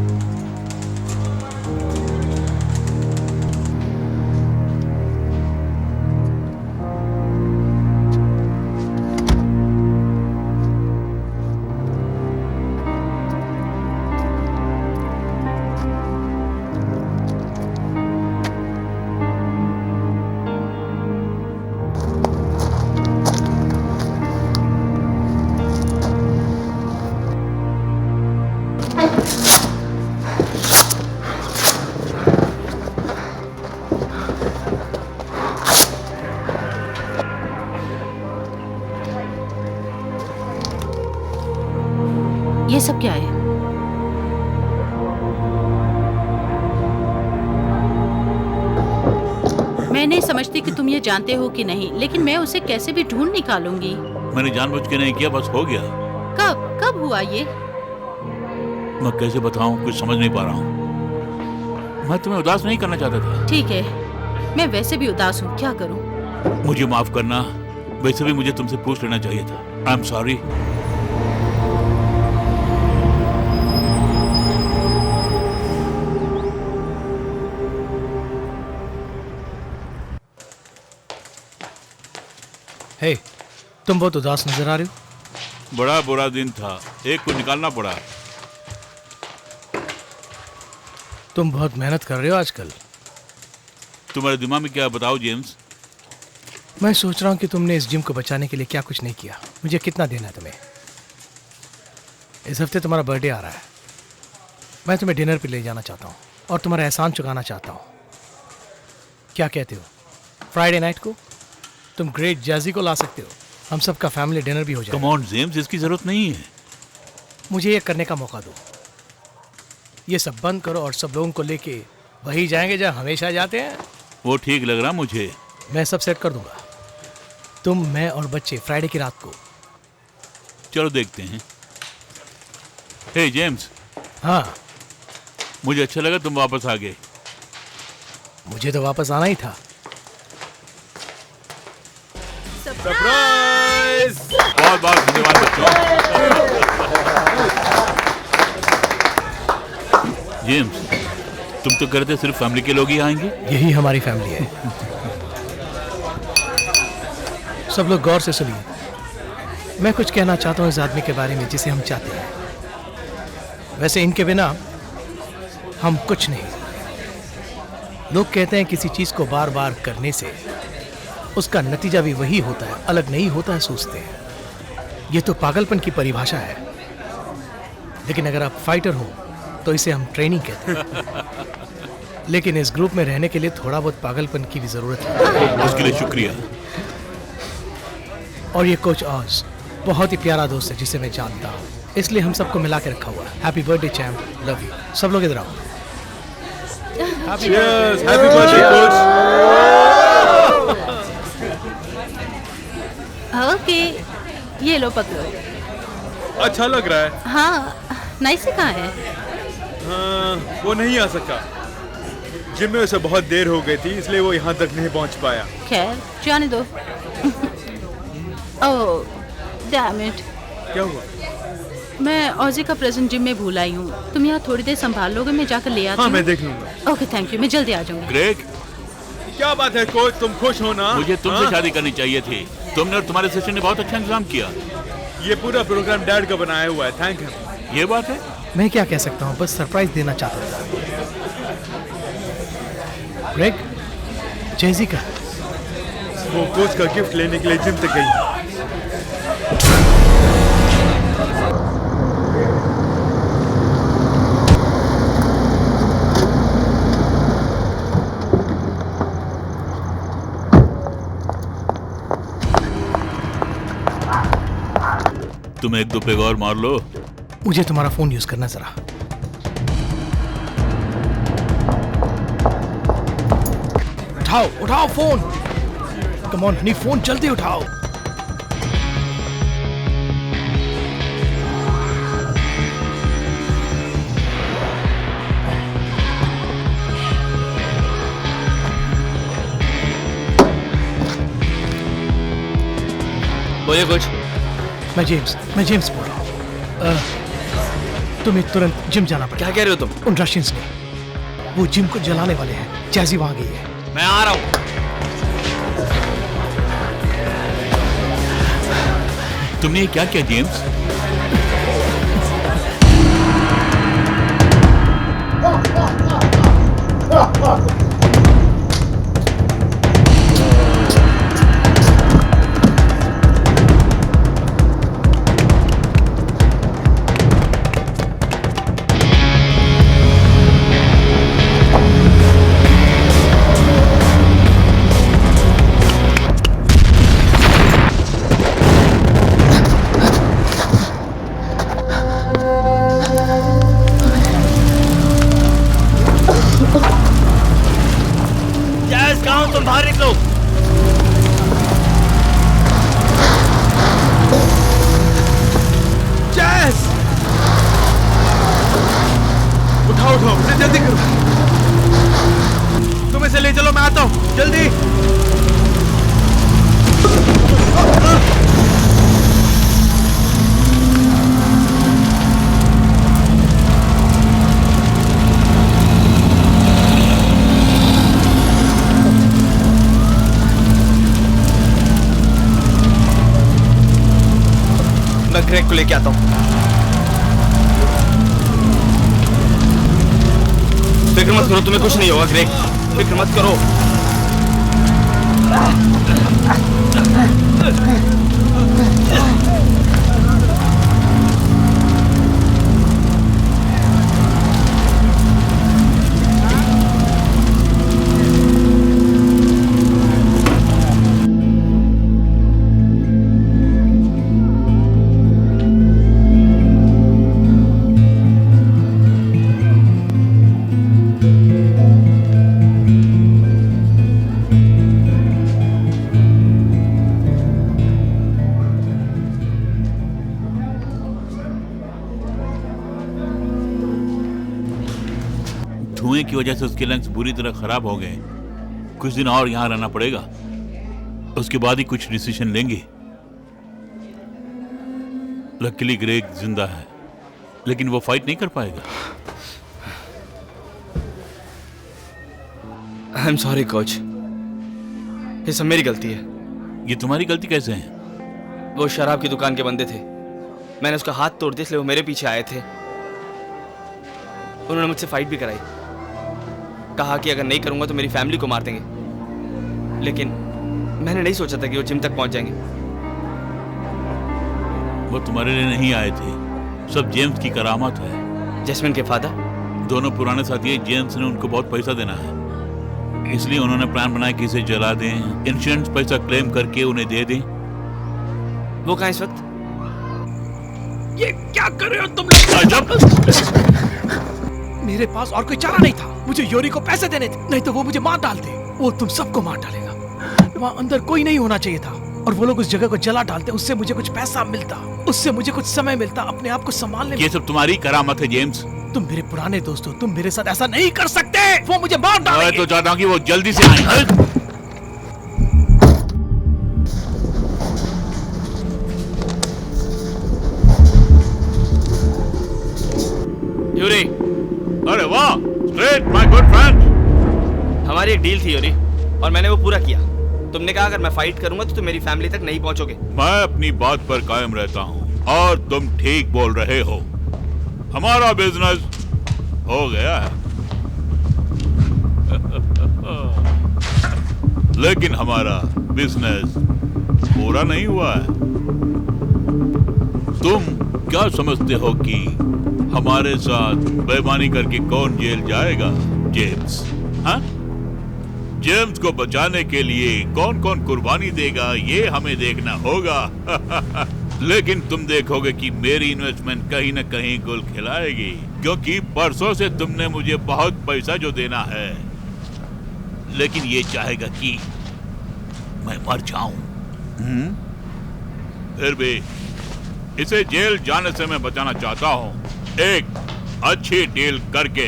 सब क्या है? मैं नहीं समझती कि तुम ये जानते हो कि नहीं, लेकिन मैं उसे कैसे भी ढूंढ निकालूंगी। मैंने जानबूझ के नहीं किया, बस हो गया। कब कब हुआ ये? मैं कैसे बताऊं, कुछ समझ नहीं पा रहा हूँ। मैं तुम्हें उदास नहीं करना चाहता था। ठीक है, मैं वैसे भी उदास हूँ, क्या करूँ? मुझे माफ करना, वैसे भी मुझे तुमसे पूछ लेना चाहिए था। I am sorry. हे, तुम बहुत उदास नजर आ रहे हो। बड़ा बुरा दिन था, एक को निकालना पड़ा। तुम बहुत मेहनत कर रहे हो आजकल। तुम्हारे दिमाग में क्या, बताओ जेम्स। मैं सोच रहा हूँ कि तुमने इस जिम को बचाने के लिए क्या कुछ नहीं किया। मुझे कितना देना है तुम्हें? इस हफ्ते तुम्हारा बर्थडे आ रहा है। मैं तुम्हें डिनर पे ले जाना चाहता हूँ और तुम्हारा एहसान चुकाना चाहता हूँ। क्या कहते हो? फ्राइडे नाइट को तुम ग्रेट जैजी को ला सकते हो। हम सबका फैमिली डिनर भी हो जाए। कम ऑन जेम्स, इसकी जरूरत नहीं है। मुझे ये करने का मौका दो। ये सब बंद करो और सब लोगों को लेके वही जाएंगे जहाँ हमेशा जाते हैं। वो ठीक लग रहा मुझे। मैं सब सेट कर दूंगा। तुम, मैं और बच्चे फ्राइडे की रात को। चलो देखते हैं। हे जेम्स। हाँ, मुझे अच्छा लगा तुम वापस आ गए। मुझे तो वापस आना ही था। सरप्राइज! बहुत बहुत धन्यवाद बच्चों। जेम्स, तुम तो कहते सिर्फ फैमिली के लोग ही आएंगे। यही हमारी फैमिली है। सब लोग गौर से सुनिए। मैं कुछ कहना चाहता हूँ इस आदमी के बारे में जिसे हम चाहते हैं। वैसे इनके बिना हम कुछ नहीं। लोग कहते हैं किसी चीज को बार बार करने से उसका नतीजा भी वही होता है, अलग नहीं होता है, सोचते हैं। ये तो पागलपन की परिभाषा है। लेकिन अगर आप फाइटर हो तो इसे हम ट्रेनिंग कहते हैं। लेकिन इस ग्रुप में रहने के लिए थोड़ा बहुत पागलपन की भी जरूरत है। उसके लिए शुक्रिया। और ये कोच ऑज बहुत ही प्यारा दोस्त है जिसे मैं जानता हूँ, इसलिए हम सबको मिला के रखा हुआ है। Happy birthday champ, love you. सब लोग इधर आओ। Happy birthday coach. ओके, ये लो पकड़ो। अच्छा लग रहा है। हाँ, नाइसी कहाँ है? हाँ, वो नहीं आ सका। जिम में उसे बहुत देर हो गई थी, इसलिए वो यहाँ तक नहीं पहुँच पाया। खैर, जाने दो। ओह, डैम इट। क्या हुआ? मैं ऑजी का प्रेजेंट जिम में भूल आई हूँ। तुम यहाँ थोड़ी देर संभाल लोगे? मैं जाकर ले आती हाँ, हूँ। मैं देख लूंगा। Okay, thank you. मैं जल्दी आ जाऊंगी। ग्रेग, क्या बात है कोच, तुम खुश हो ना? मुझे तुमसे हाँ? शादी करनी चाहिए थी। तुमने और तुम्हारे सिस्टर ने बहुत अच्छा इंतजाम किया। ये पूरा प्रोग्राम डैड का बनाया हुआ है। Thank you. ये बात है। मैं क्या कह सकता हूँ, बस सरप्राइज देना चाहता था। ग्रेग, जैजी का वो कोच का गिफ्ट लेने के लिए जिम तक गई। तुम एक दो पेग और मार लो। मुझे तुम्हारा फोन यूज करना जरा। उठाओ उठाओ phone. Come on Honey, phone जल्दी उठाओ। बोलिए कुछ। मैं जेम्स बोल रहा हूँ। तुम्हें तुरंत जिम जाना पड़ेगा। क्या कह रहे हो तुम? उन रशियंस ने वो जिम को जलाने वाले हैं। जैजी वहां गई है। मैं आ रहा हूँ। तुमने ये क्या किया जेम्स? मैं ग्रेग को लेके आता हूँ। फिक्र मत करो, तुम्हें कुछ नहीं होगा ग्रेग, फिक्र मत करो। धुएं की वजह से उसके लंग्स बुरी तरह खराब हो गए। कुछ दिन और यहाँ रहना पड़ेगा, उसके बाद ही कुछ डिसीजन लेंगे। लकीली ग्रेग जिंदा है, लेकिन वो फाइट नहीं कर पाएगा। आई एम सॉरी कोच, ये सब मेरी गलती है। ये तुम्हारी गलती कैसे है? वो शराब की दुकान के बंदे थे, मैंने उसका हाथ तोड़ दिया, इसलिए वो मेरे पीछे आए थे। उन्होंने मुझसे फाइट भी कराई, कहा कि अगर नहीं करूंगा तो मेरी फैमिली को मार देंगे, लेकिन मैंने नहीं सोचा था कि वो जिम तक पहुंच जाएंगे। वो तुम्हारे लिए नहीं आए थे, सब जेम्स की करामात है। जैस्मिन के फादर? दोनों पुराने साथी हैं, जेम्स ने उनको बहुत पैसा देना है, इसलिए उन्होंने प्लान बनाया कि इसे जला दें, इंश्योरेंस पैसा क्लेम करके उन्हें दे दें। वो कहाँ इस वक्त? ये क्या कर रहे हो तुम लोग? मेरे पास और कोई चारा नहीं था, मुझे योरी को पैसे देने थे, नहीं तो वो मुझे मार डालते। वो तुम सबको मार डालेगा। वहाँ अंदर कोई नहीं होना चाहिए था, और वो लोग उस जगह को जला डालते, उससे मुझे कुछ पैसा मिलता, उससे मुझे कुछ समय मिलता अपने आप को संभालने में। ये सब तुम्हारी करामत है जेम्स। तुम मेरे पुराने दोस्त हो, तुम मेरे साथ ऐसा नहीं कर सकते। वो मुझे मार डालेंगे। मैं तो चाहता हूँ कि वो जल्दी से आए। यूरी। अरे वाह, स्ट्रेट माय गुड फ्रेंड। हमारी एक डील थी यूरी, और मैंने वो पूरा किया। तुमने कहा अगर मैं फाइट करूंगा तो तुम मेरी फैमिली तक नहीं पहुंचोगे। मैं अपनी बात पर कायम रहता हूँ, और तुम ठीक बोल रहे हो। हमारा बिजनेस हो गया है लेकिन हमारा बिजनेस पूरा नहीं हुआ है। तुम क्या समझते हो कि हमारे साथ बेईमानी करके कौन जेल जाएगा? जेम्स। हाँ, जेम्स को बचाने के लिए कौन कौन कुर्बानी देगा, ये हमें देखना होगा। लेकिन तुम देखोगे कि मेरी इन्वेस्टमेंट कहीं न कहीं गुल खिलाएगी, क्योंकि परसों से तुमने मुझे बहुत पैसा जो देना है, लेकिन ये चाहेगा कि मैं मर जाऊं। फिर भी इसे जेल जाने से मैं बचाना चाहता हूं, एक अच्छी डील करके।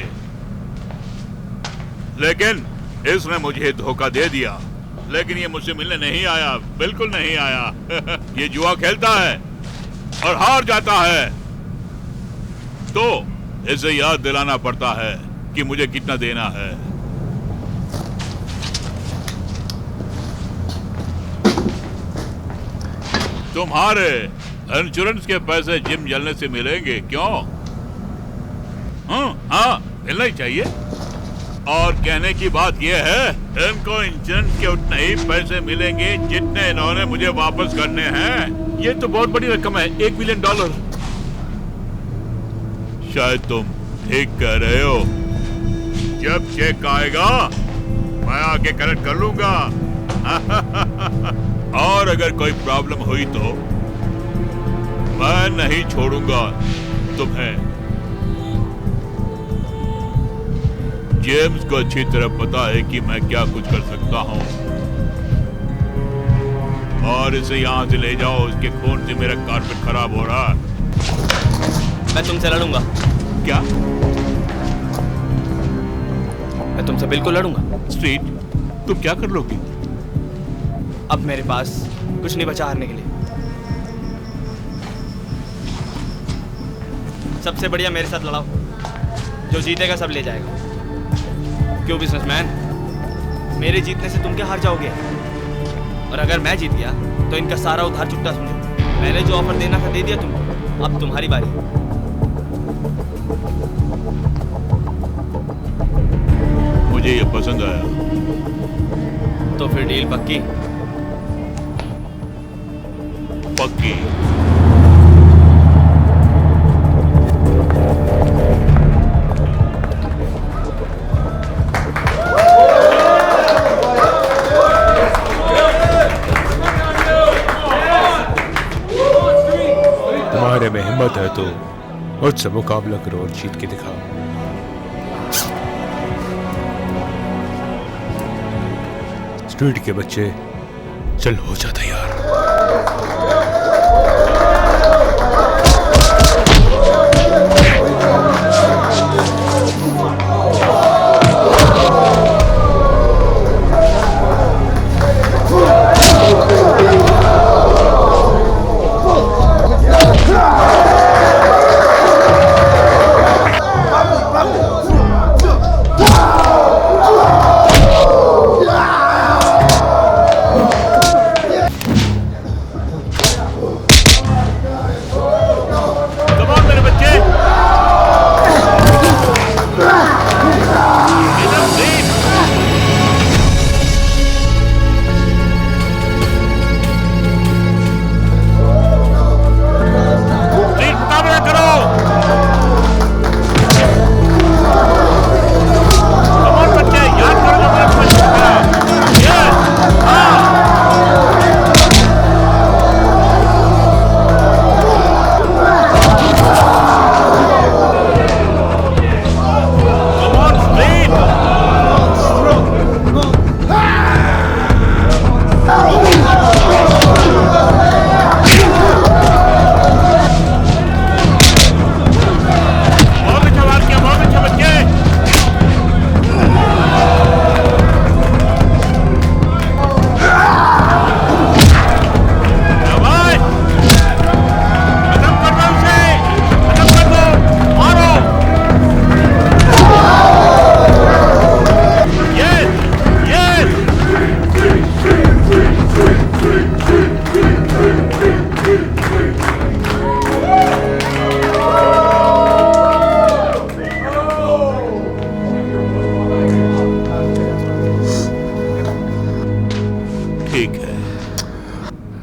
लेकिन इसने मुझे धोखा दे दिया, लेकिन ये मुझसे मिलने नहीं आया, बिल्कुल नहीं आया। ये जुआ खेलता है और हार जाता है, तो इसे याद दिलाना पड़ता है कि मुझे कितना देना है। तुम्हारे इंश्योरेंस के पैसे जिम जलने से मिलेंगे, क्यों? हाँ, मिलना ही चाहिए। और कहने की बात यह है, इनको इंश्योरेंस के उतने ही पैसे मिलेंगे जितने इन्होंने मुझे वापस करने हैं। ये तो बहुत बड़ी रकम है, $1 मिलियन। शायद तुम ठीक कह रहे हो। जब चेक आएगा मैं आके कलेक्ट कर लूंगा। और अगर कोई प्रॉब्लम हुई तो मैं नहीं छोड़ूंगा तुम्हें। जेम्स को अच्छी तरह पता है कि मैं क्या कुछ कर सकता हूँ, और इसे यहाँ से ले जाओ, उसके खून से मेरा कारपेट खराब हो रहा है। मैं तुमसे लड़ूंगा। क्या? मैं तुमसे बिल्कुल लड़ूंगा। स्ट्रीट, तुम क्या कर लोगे? अब मेरे पास कुछ नहीं बचा हारने के लिए। सबसे बढ़िया मेरे साथ लड़ाओ, जो जीतेगा सब ले जाएगा। क्यों बिजनेसमैन, मेरे जीतने से तुम क्या हार जाओगे? और अगर मैं जीत गया तो इनका सारा उधार चुकता समझो। मैंने जो ऑफर देना था दे दिया तुमको, अब तुम्हारी बारी। मुझे ये पसंद आया। तो फिर डील पक्की? पक्की। तुम्हारे में हिम्मत है तो मुझसे मुकाबला करो और जीत के दिखाओ। स्ट्रीट के बच्चे, चल हो जा तैयार।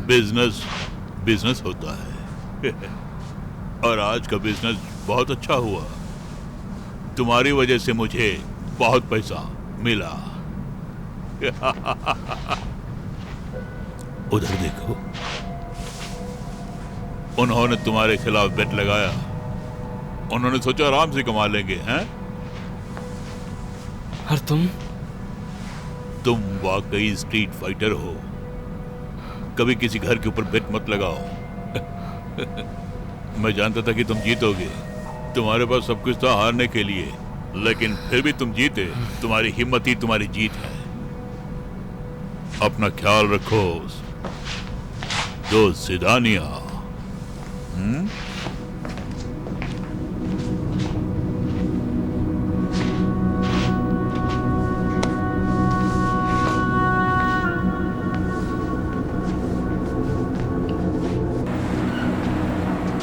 बिजनेस बिजनेस होता है और आज का बिजनेस बहुत अच्छा हुआ। तुम्हारी वजह से मुझे बहुत पैसा मिला। उधर देखो, उन्होंने तुम्हारे खिलाफ बेट लगाया। उन्होंने सोचा आराम से कमा लेंगे, हैं? और तुम वाकई स्ट्रीट फाइटर हो। कभी किसी घर के ऊपर बेट मत लगाओ। मैं जानता था कि तुम जीतोगे। तुम्हारे पास सब कुछ था हारने के लिए, लेकिन फिर भी तुम जीते। तुम्हारी हिम्मत ही तुम्हारी जीत है। अपना ख्याल रखो दोस्त सिदानिया।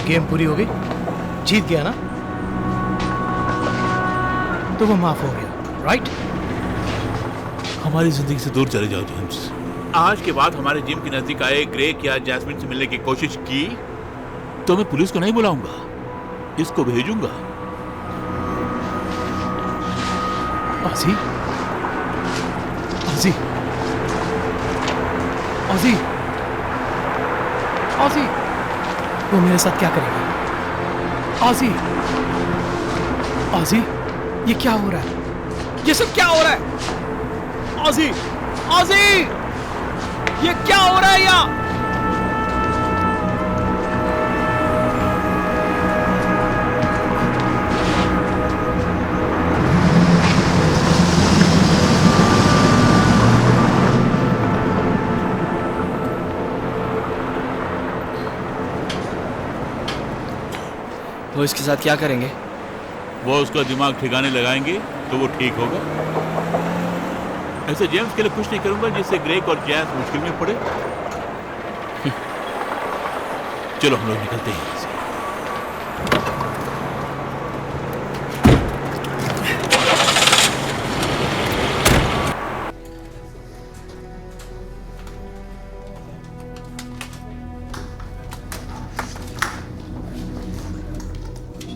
गेम पूरी हो गई, जीत गया ना, तो वो माफ हो गया, राइट? हमारी जिंदगी से दूर चले जाओ जेम्स। आज के बाद हमारे जिम के नजदीक आए ग्रेग या जैस्मिन से मिलने की कोशिश की तो मैं पुलिस को नहीं बुलाऊंगा, इसको भेजूंगा। ऑजी, ऑजी, ऑजी, ऑजी, वो मेरे साथ क्या करेगा? ऑजी, ऑजी, ये क्या हो रहा है? ये सब क्या हो रहा है? ऑजी, ऑजी, ये क्या हो रहा है यहाँ? वो इसके साथ क्या करेंगे? वो उसका दिमाग ठिकाने लगाएंगे तो वो ठीक होगा। ऐसे जेम्स के लिए कुछ नहीं करूंगा जिससे ग्रेग और जैस मुश्किल में पड़े। चलो हम लोग निकलते हैं यहाँ से।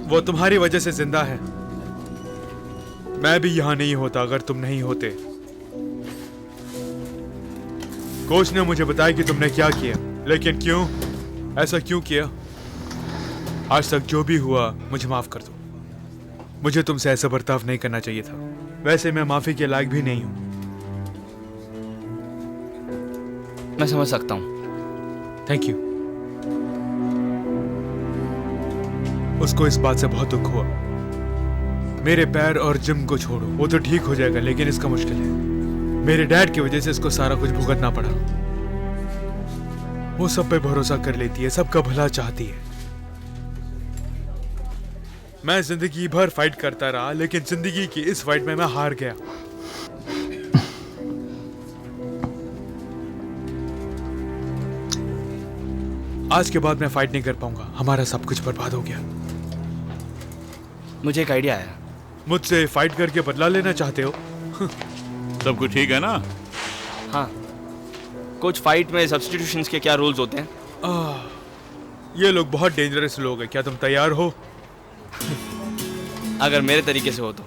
वो तुम्हारी वजह से जिंदा है। मैं भी यहां नहीं होता अगर तुम नहीं होते। कोच ने मुझे बताया कि तुमने क्या किया, लेकिन क्यों, ऐसा क्यों किया? आज तक जो भी हुआ मुझे माफ कर दो। मुझे तुमसे ऐसा बर्ताव नहीं करना चाहिए था। वैसे मैं माफी के लायक भी नहीं हूं। मैं समझ सकता हूँ। Thank you. उसको इस बात से बहुत दुख हुआ। मेरे पैर और जिम को छोड़ो, वो तो ठीक हो जाएगा, लेकिन इसका मुश्किल है। मेरे डैड की वजह से इसको सारा कुछ भुगतना पड़ा। वो सब पे भरोसा कर लेती है, सबका भला चाहती है। मैं जिंदगी भर फाइट करता रहा, लेकिन जिंदगी की इस फाइट में मैं हार गया। आज के बाद मैं फाइट नहीं कर पाऊंगा। हमारा सब कुछ बर्बाद हो गया। मुझे एक आइडिया आया। मुझसे फाइट करके बदला लेना चाहते हो? सब कुछ ठीक है ना? हाँ कोच, फाइट में सब्स्टिट्यूशंस के क्या रूल्स होते हैं? ये लोग बहुत डेंजरस लोग हैं। क्या तुम तैयार हो? अगर मेरे तरीके से हो तो।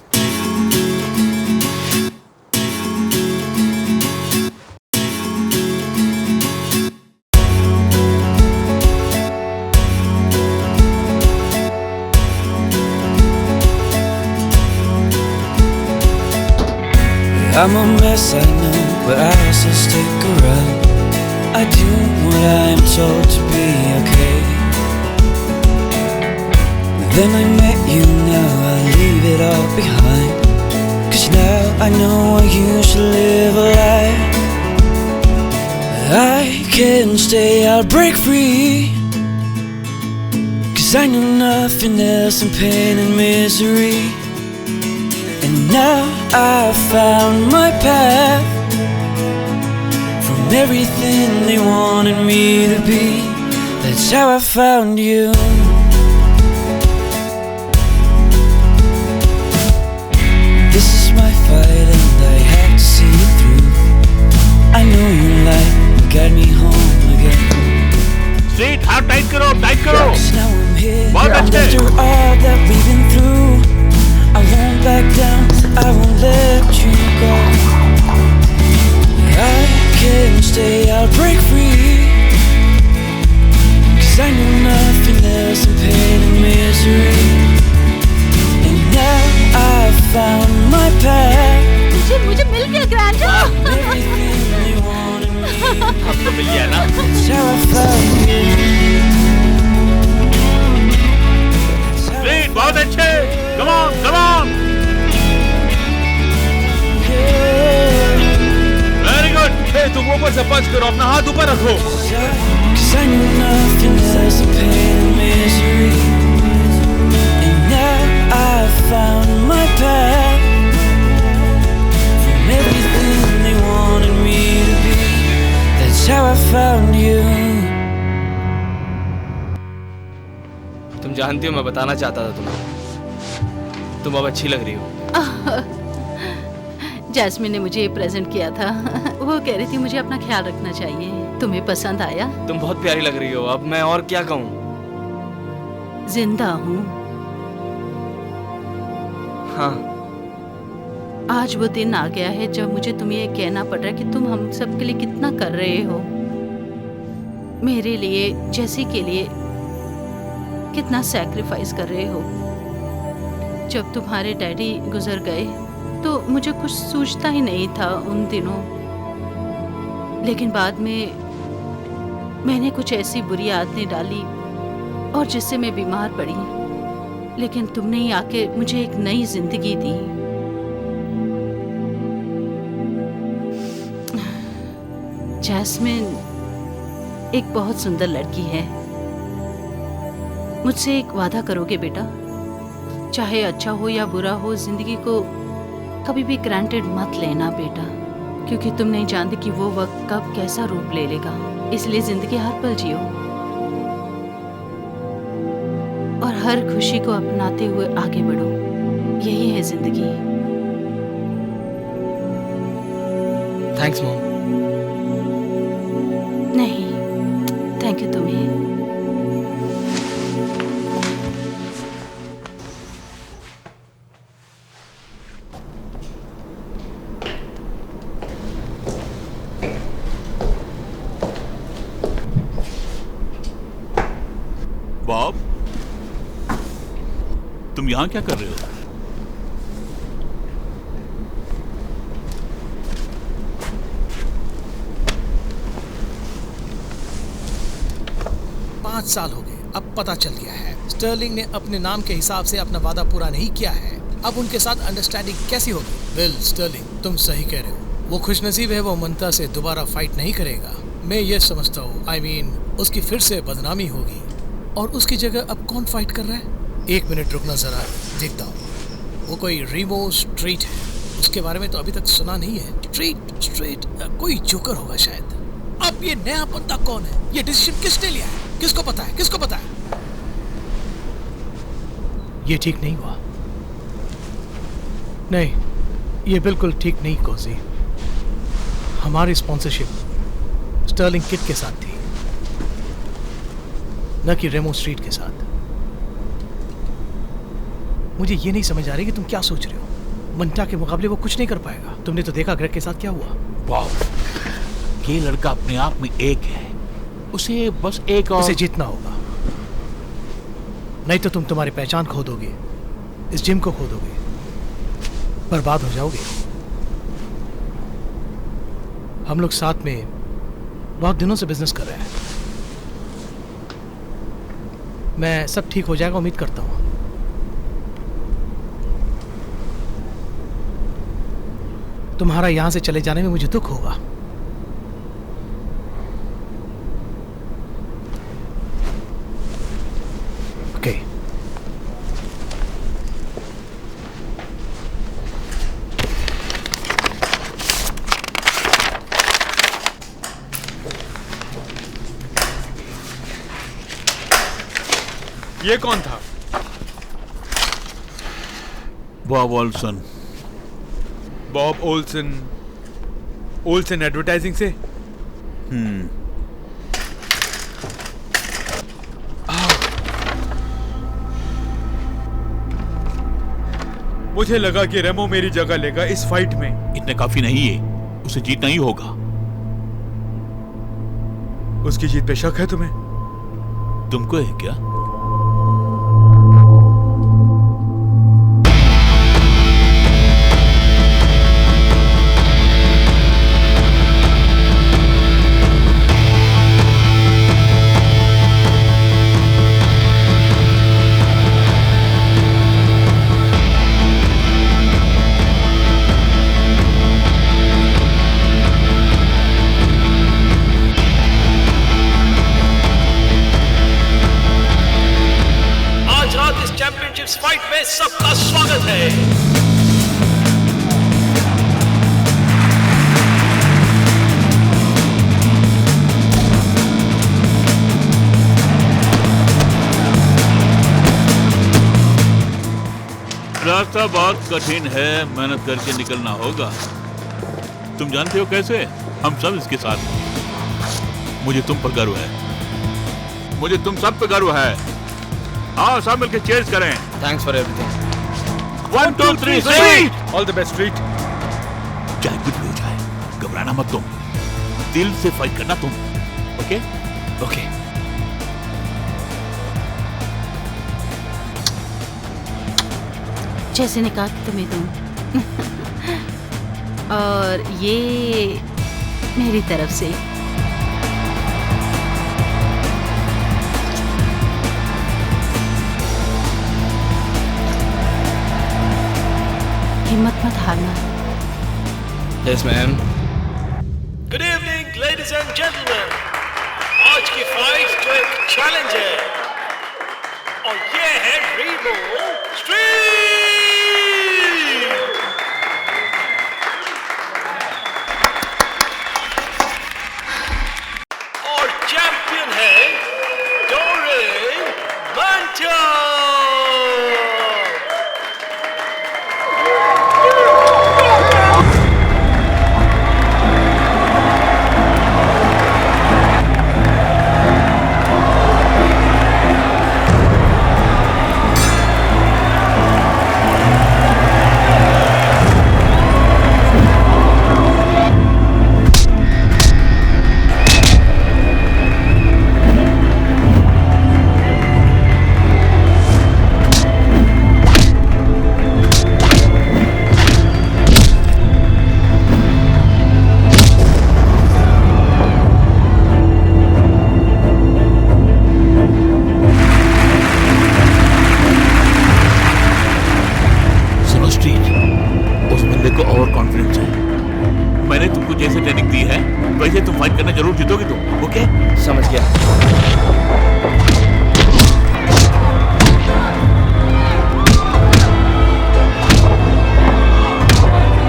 I'm a mess, I know, but I also stick around. I do what I am told to be okay. Then I met you, now I leave it all behind. 'Cause now I know I used to live a lie. I can stay, I'll break free. 'Cause I know nothing else than pain and misery. And now I've found my path from everything they wanted me to be. That's how I found you. This is my fight and I have to see it through. I know you like to guide me home again. Seat हाथ tight करो, tight करो। 'Cause now I'm here बहुत अच्छे। after all that we've been through. I won't back down, I won't let you go. I can stay, I'll break free. 'Cause I know nothing else than pain and misery. And now I've found my path. मुझे मिल गया grand. Everything they wanted me to be. अब तो मिल गया ना? That's how I found you. Seat बहुत अच्छे। Come on, come on. Very good. Hey, तुम ऊपर से पंच करो, अपना हाथ ऊपर रखो। 'Cause I knew nothing else than pain and misery. And now I've found my path from everything they wanted me to be. That's how I found you. तुम जानती हो मैं बताना चाहता था तुम्हें, तुम अब अच्छी लग रही हो। जैस्मिन ने मुझे प्रेजेंट किया था। वो कह रही थी मुझे अपना ख्याल रखना चाहिए। तुम्हें पसंद आया? तुम बहुत प्यारी लग रही हो। अब मैं और क्या कहूँ? जिंदा हूँ। हाँ। आज वो दिन आ गया है जब मुझे तुम्हें ये कहना पड़ रहा है कि तुम हम सब के लिए कितना कर रहे हो। मेरे लिए, जैसी के लिए कितना सैक्रिफाइस कर रहे हो। जब तुम्हारे डैडी गुजर गए तो मुझे कुछ सूझता ही नहीं था उन दिनों, लेकिन बाद में मैंने कुछ ऐसी बुरी आदतें डाली और जिससे मैं बीमार पड़ी, लेकिन तुमने ही आके मुझे एक नई जिंदगी दी। जैस्मिन एक बहुत सुंदर लड़की है। मुझसे एक वादा करोगे बेटा? चाहे अच्छा हो या बुरा हो, जिंदगी को कभी भी ग्रांटेड मत लेना बेटा, क्योंकि तुम नहीं जानते कि वो वक्त कब कैसा रूप ले लेगा। इसलिए जिंदगी हर पल जियो। और हर खुशी को अपनाते हुए आगे बढ़ो। यही है जिंदगी। Thanks mom. नहीं, थैंक यू तुम्हें। बॉब, तुम यहां क्या कर रहे हो? पाँच साल हो गए, अब पता चल गया है स्टर्लिंग ने अपने नाम के हिसाब से अपना वादा पूरा नहीं किया है। अब उनके साथ अंडरस्टैंडिंग कैसी होगी? वेल स्टर्लिंग, तुम सही कह रहे हो। वो खुशनसीब है, वो मंता से दोबारा फाइट नहीं करेगा। मैं ये समझता हूँ, I mean, उसकी फिर से बदनामी होगी। और उसकी जगह अब कौन फाइट कर रहा है? एक मिनट रुकना जरा, देखता हूँ। वो कोई रीमो स्ट्रीट है, उसके बारे में तो अभी तक सुना नहीं है। स्ट्रीट कोई जोकर होगा शायद। अब ये नया बंदा कौन है? ये डिसीजन किसने लिया है? किसको पता है? किसको पता है? ये ठीक नहीं हुआ। नहीं, ये बिल्कुल ठीक नहीं कोजी। हमारी स्पॉन्सरशिप स्टर्लिंग किट के साथ थी, न कि रेमो स्ट्रीट के साथ। मुझे ये नहीं समझ आ रही कि तुम क्या सोच रहे हो। मंटा के मुकाबले वो कुछ नहीं कर पाएगा। तुमने तो देखा ग्रेग के साथ क्या हुआ। वाह, ये लड़का अपने आप में एक है। उसे बस एक और उसे जीतना होगा, नहीं तो तुम तुम्हारी पहचान खो दोगे, इस जिम को खो दोगे, बर्बाद हो जाओगे। हम लोग साथ में बहुत दिनों से बिजनेस कर रहे हैं। मैं सब ठीक हो जाएगा, उम्मीद करता हूं। तुम्हारा यहां से चले जाने में मुझे दुख होगा। ओके। ये कौन था? Bob Olsen. Bob Olsen? Olsen advertising से? मुझे लगा कि रेमो मेरी जगह लेगा इस फाइट में। इतने काफी नहीं है, उसे जीतना ही होगा। उसकी जीत पे शक है तुम्हें? तुमको है क्या? इस फाइट में सबका स्वागत है। रास्ता बहुत कठिन है, मेहनत करके निकलना होगा। तुम जानते हो कैसे? हम सब इसके साथ हैं। मुझे तुम पर गर्व है, मुझे तुम सब पर गर्व है। आओ सब मिलकर चीयर्स करें। Thanks for everything. 1 2 3 street. All the best street. चाहे कुछ भी हो जाए, घबराना मत तुम, दिल से फाइट करना तुम। Okay okay. जैसे ने कहा कि तुम्हें दूं। और ये मेरी तरफ से। हिम्मत मत हारना। Yes ma'am. Good evening ladies and gentleman. आज की फाइट जो एक चैलेंज है और ये है रीबो स्ट्रीट। और चैंपियन है डोरियन मंटा। दो, ओके? समझ गया।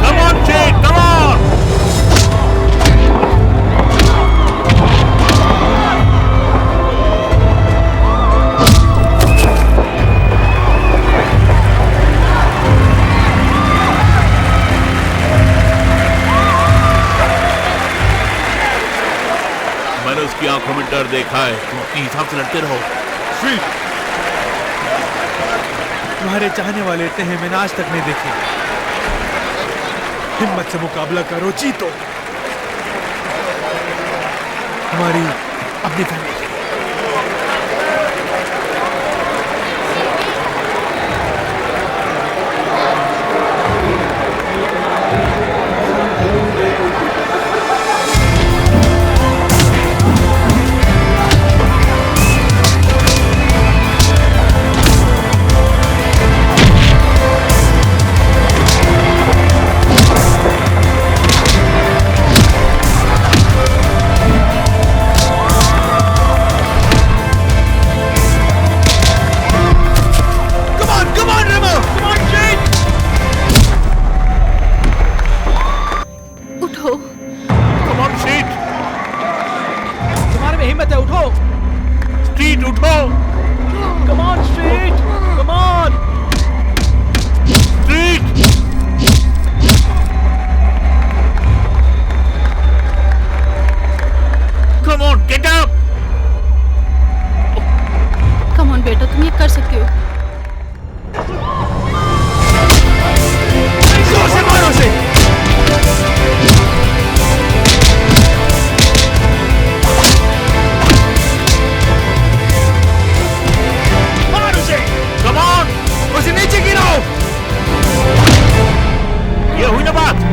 Come on, Jake, come on! मैंने उसकी आंखों में डर देखा है। तुम अपने हिसाब से लड़ते रहो। स्ट्रीट, तुम्हारे चाहने वाले इतने हैं मैंने आज तक नहीं देखे। हिम्मत से मुकाबला करो, जीतो। हमारी अपनी फैमिली। स्ट्रीट उठो। Come on, Street! Come on! Street come on, get up. Come on बेटा, तुम ये कर सकते हो। जोर से मारो उसे। कम ऑन, उसे नीचे गिराओ। ये हुई ना बात।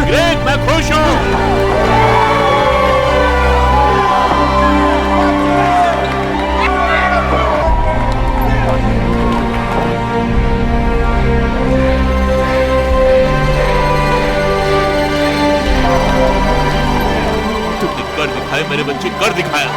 ग्रेट, मैं खुश हूं। तुमने कर दिखाया मेरे बच्चे, कर दिखाया।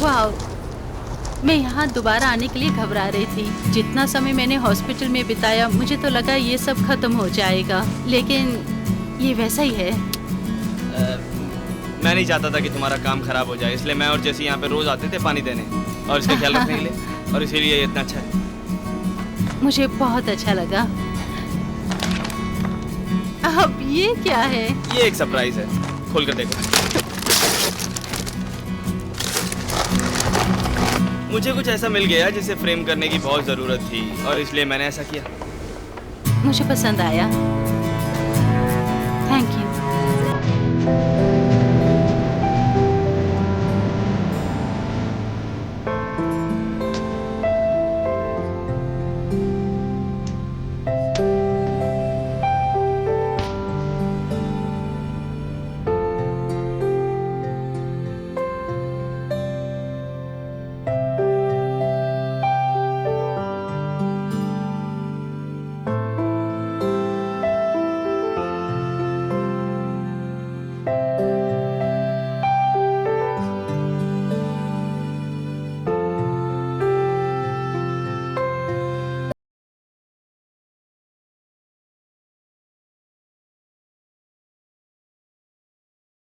वाओ, मैं यहाँ दोबारा आने के लिए घबरा रही थी। जितना समय मैंने हॉस्पिटल में बिताया मुझे तो लगा ये सब खत्म हो जाएगा, लेकिन ये वैसा ही है। मैं नहीं चाहता था कि तुम्हारा काम खराब हो जाए, इसलिए मैं और जैसे यहाँ पे रोज आते थे पानी देने और इसका ख्याल रखने के लिए, और इसीलिए ये इतना अच्छा है। मुझे बहुत अच्छा लगा। अब ये क्या है? ये एक सरप्राइज है, खोल कर देखो। मुझे कुछ ऐसा मिल गया जिसे फ्रेम करने की बहुत ज़रूरत थी और इसलिए मैंने ऐसा किया। मुझे पसंद आया। Thank you.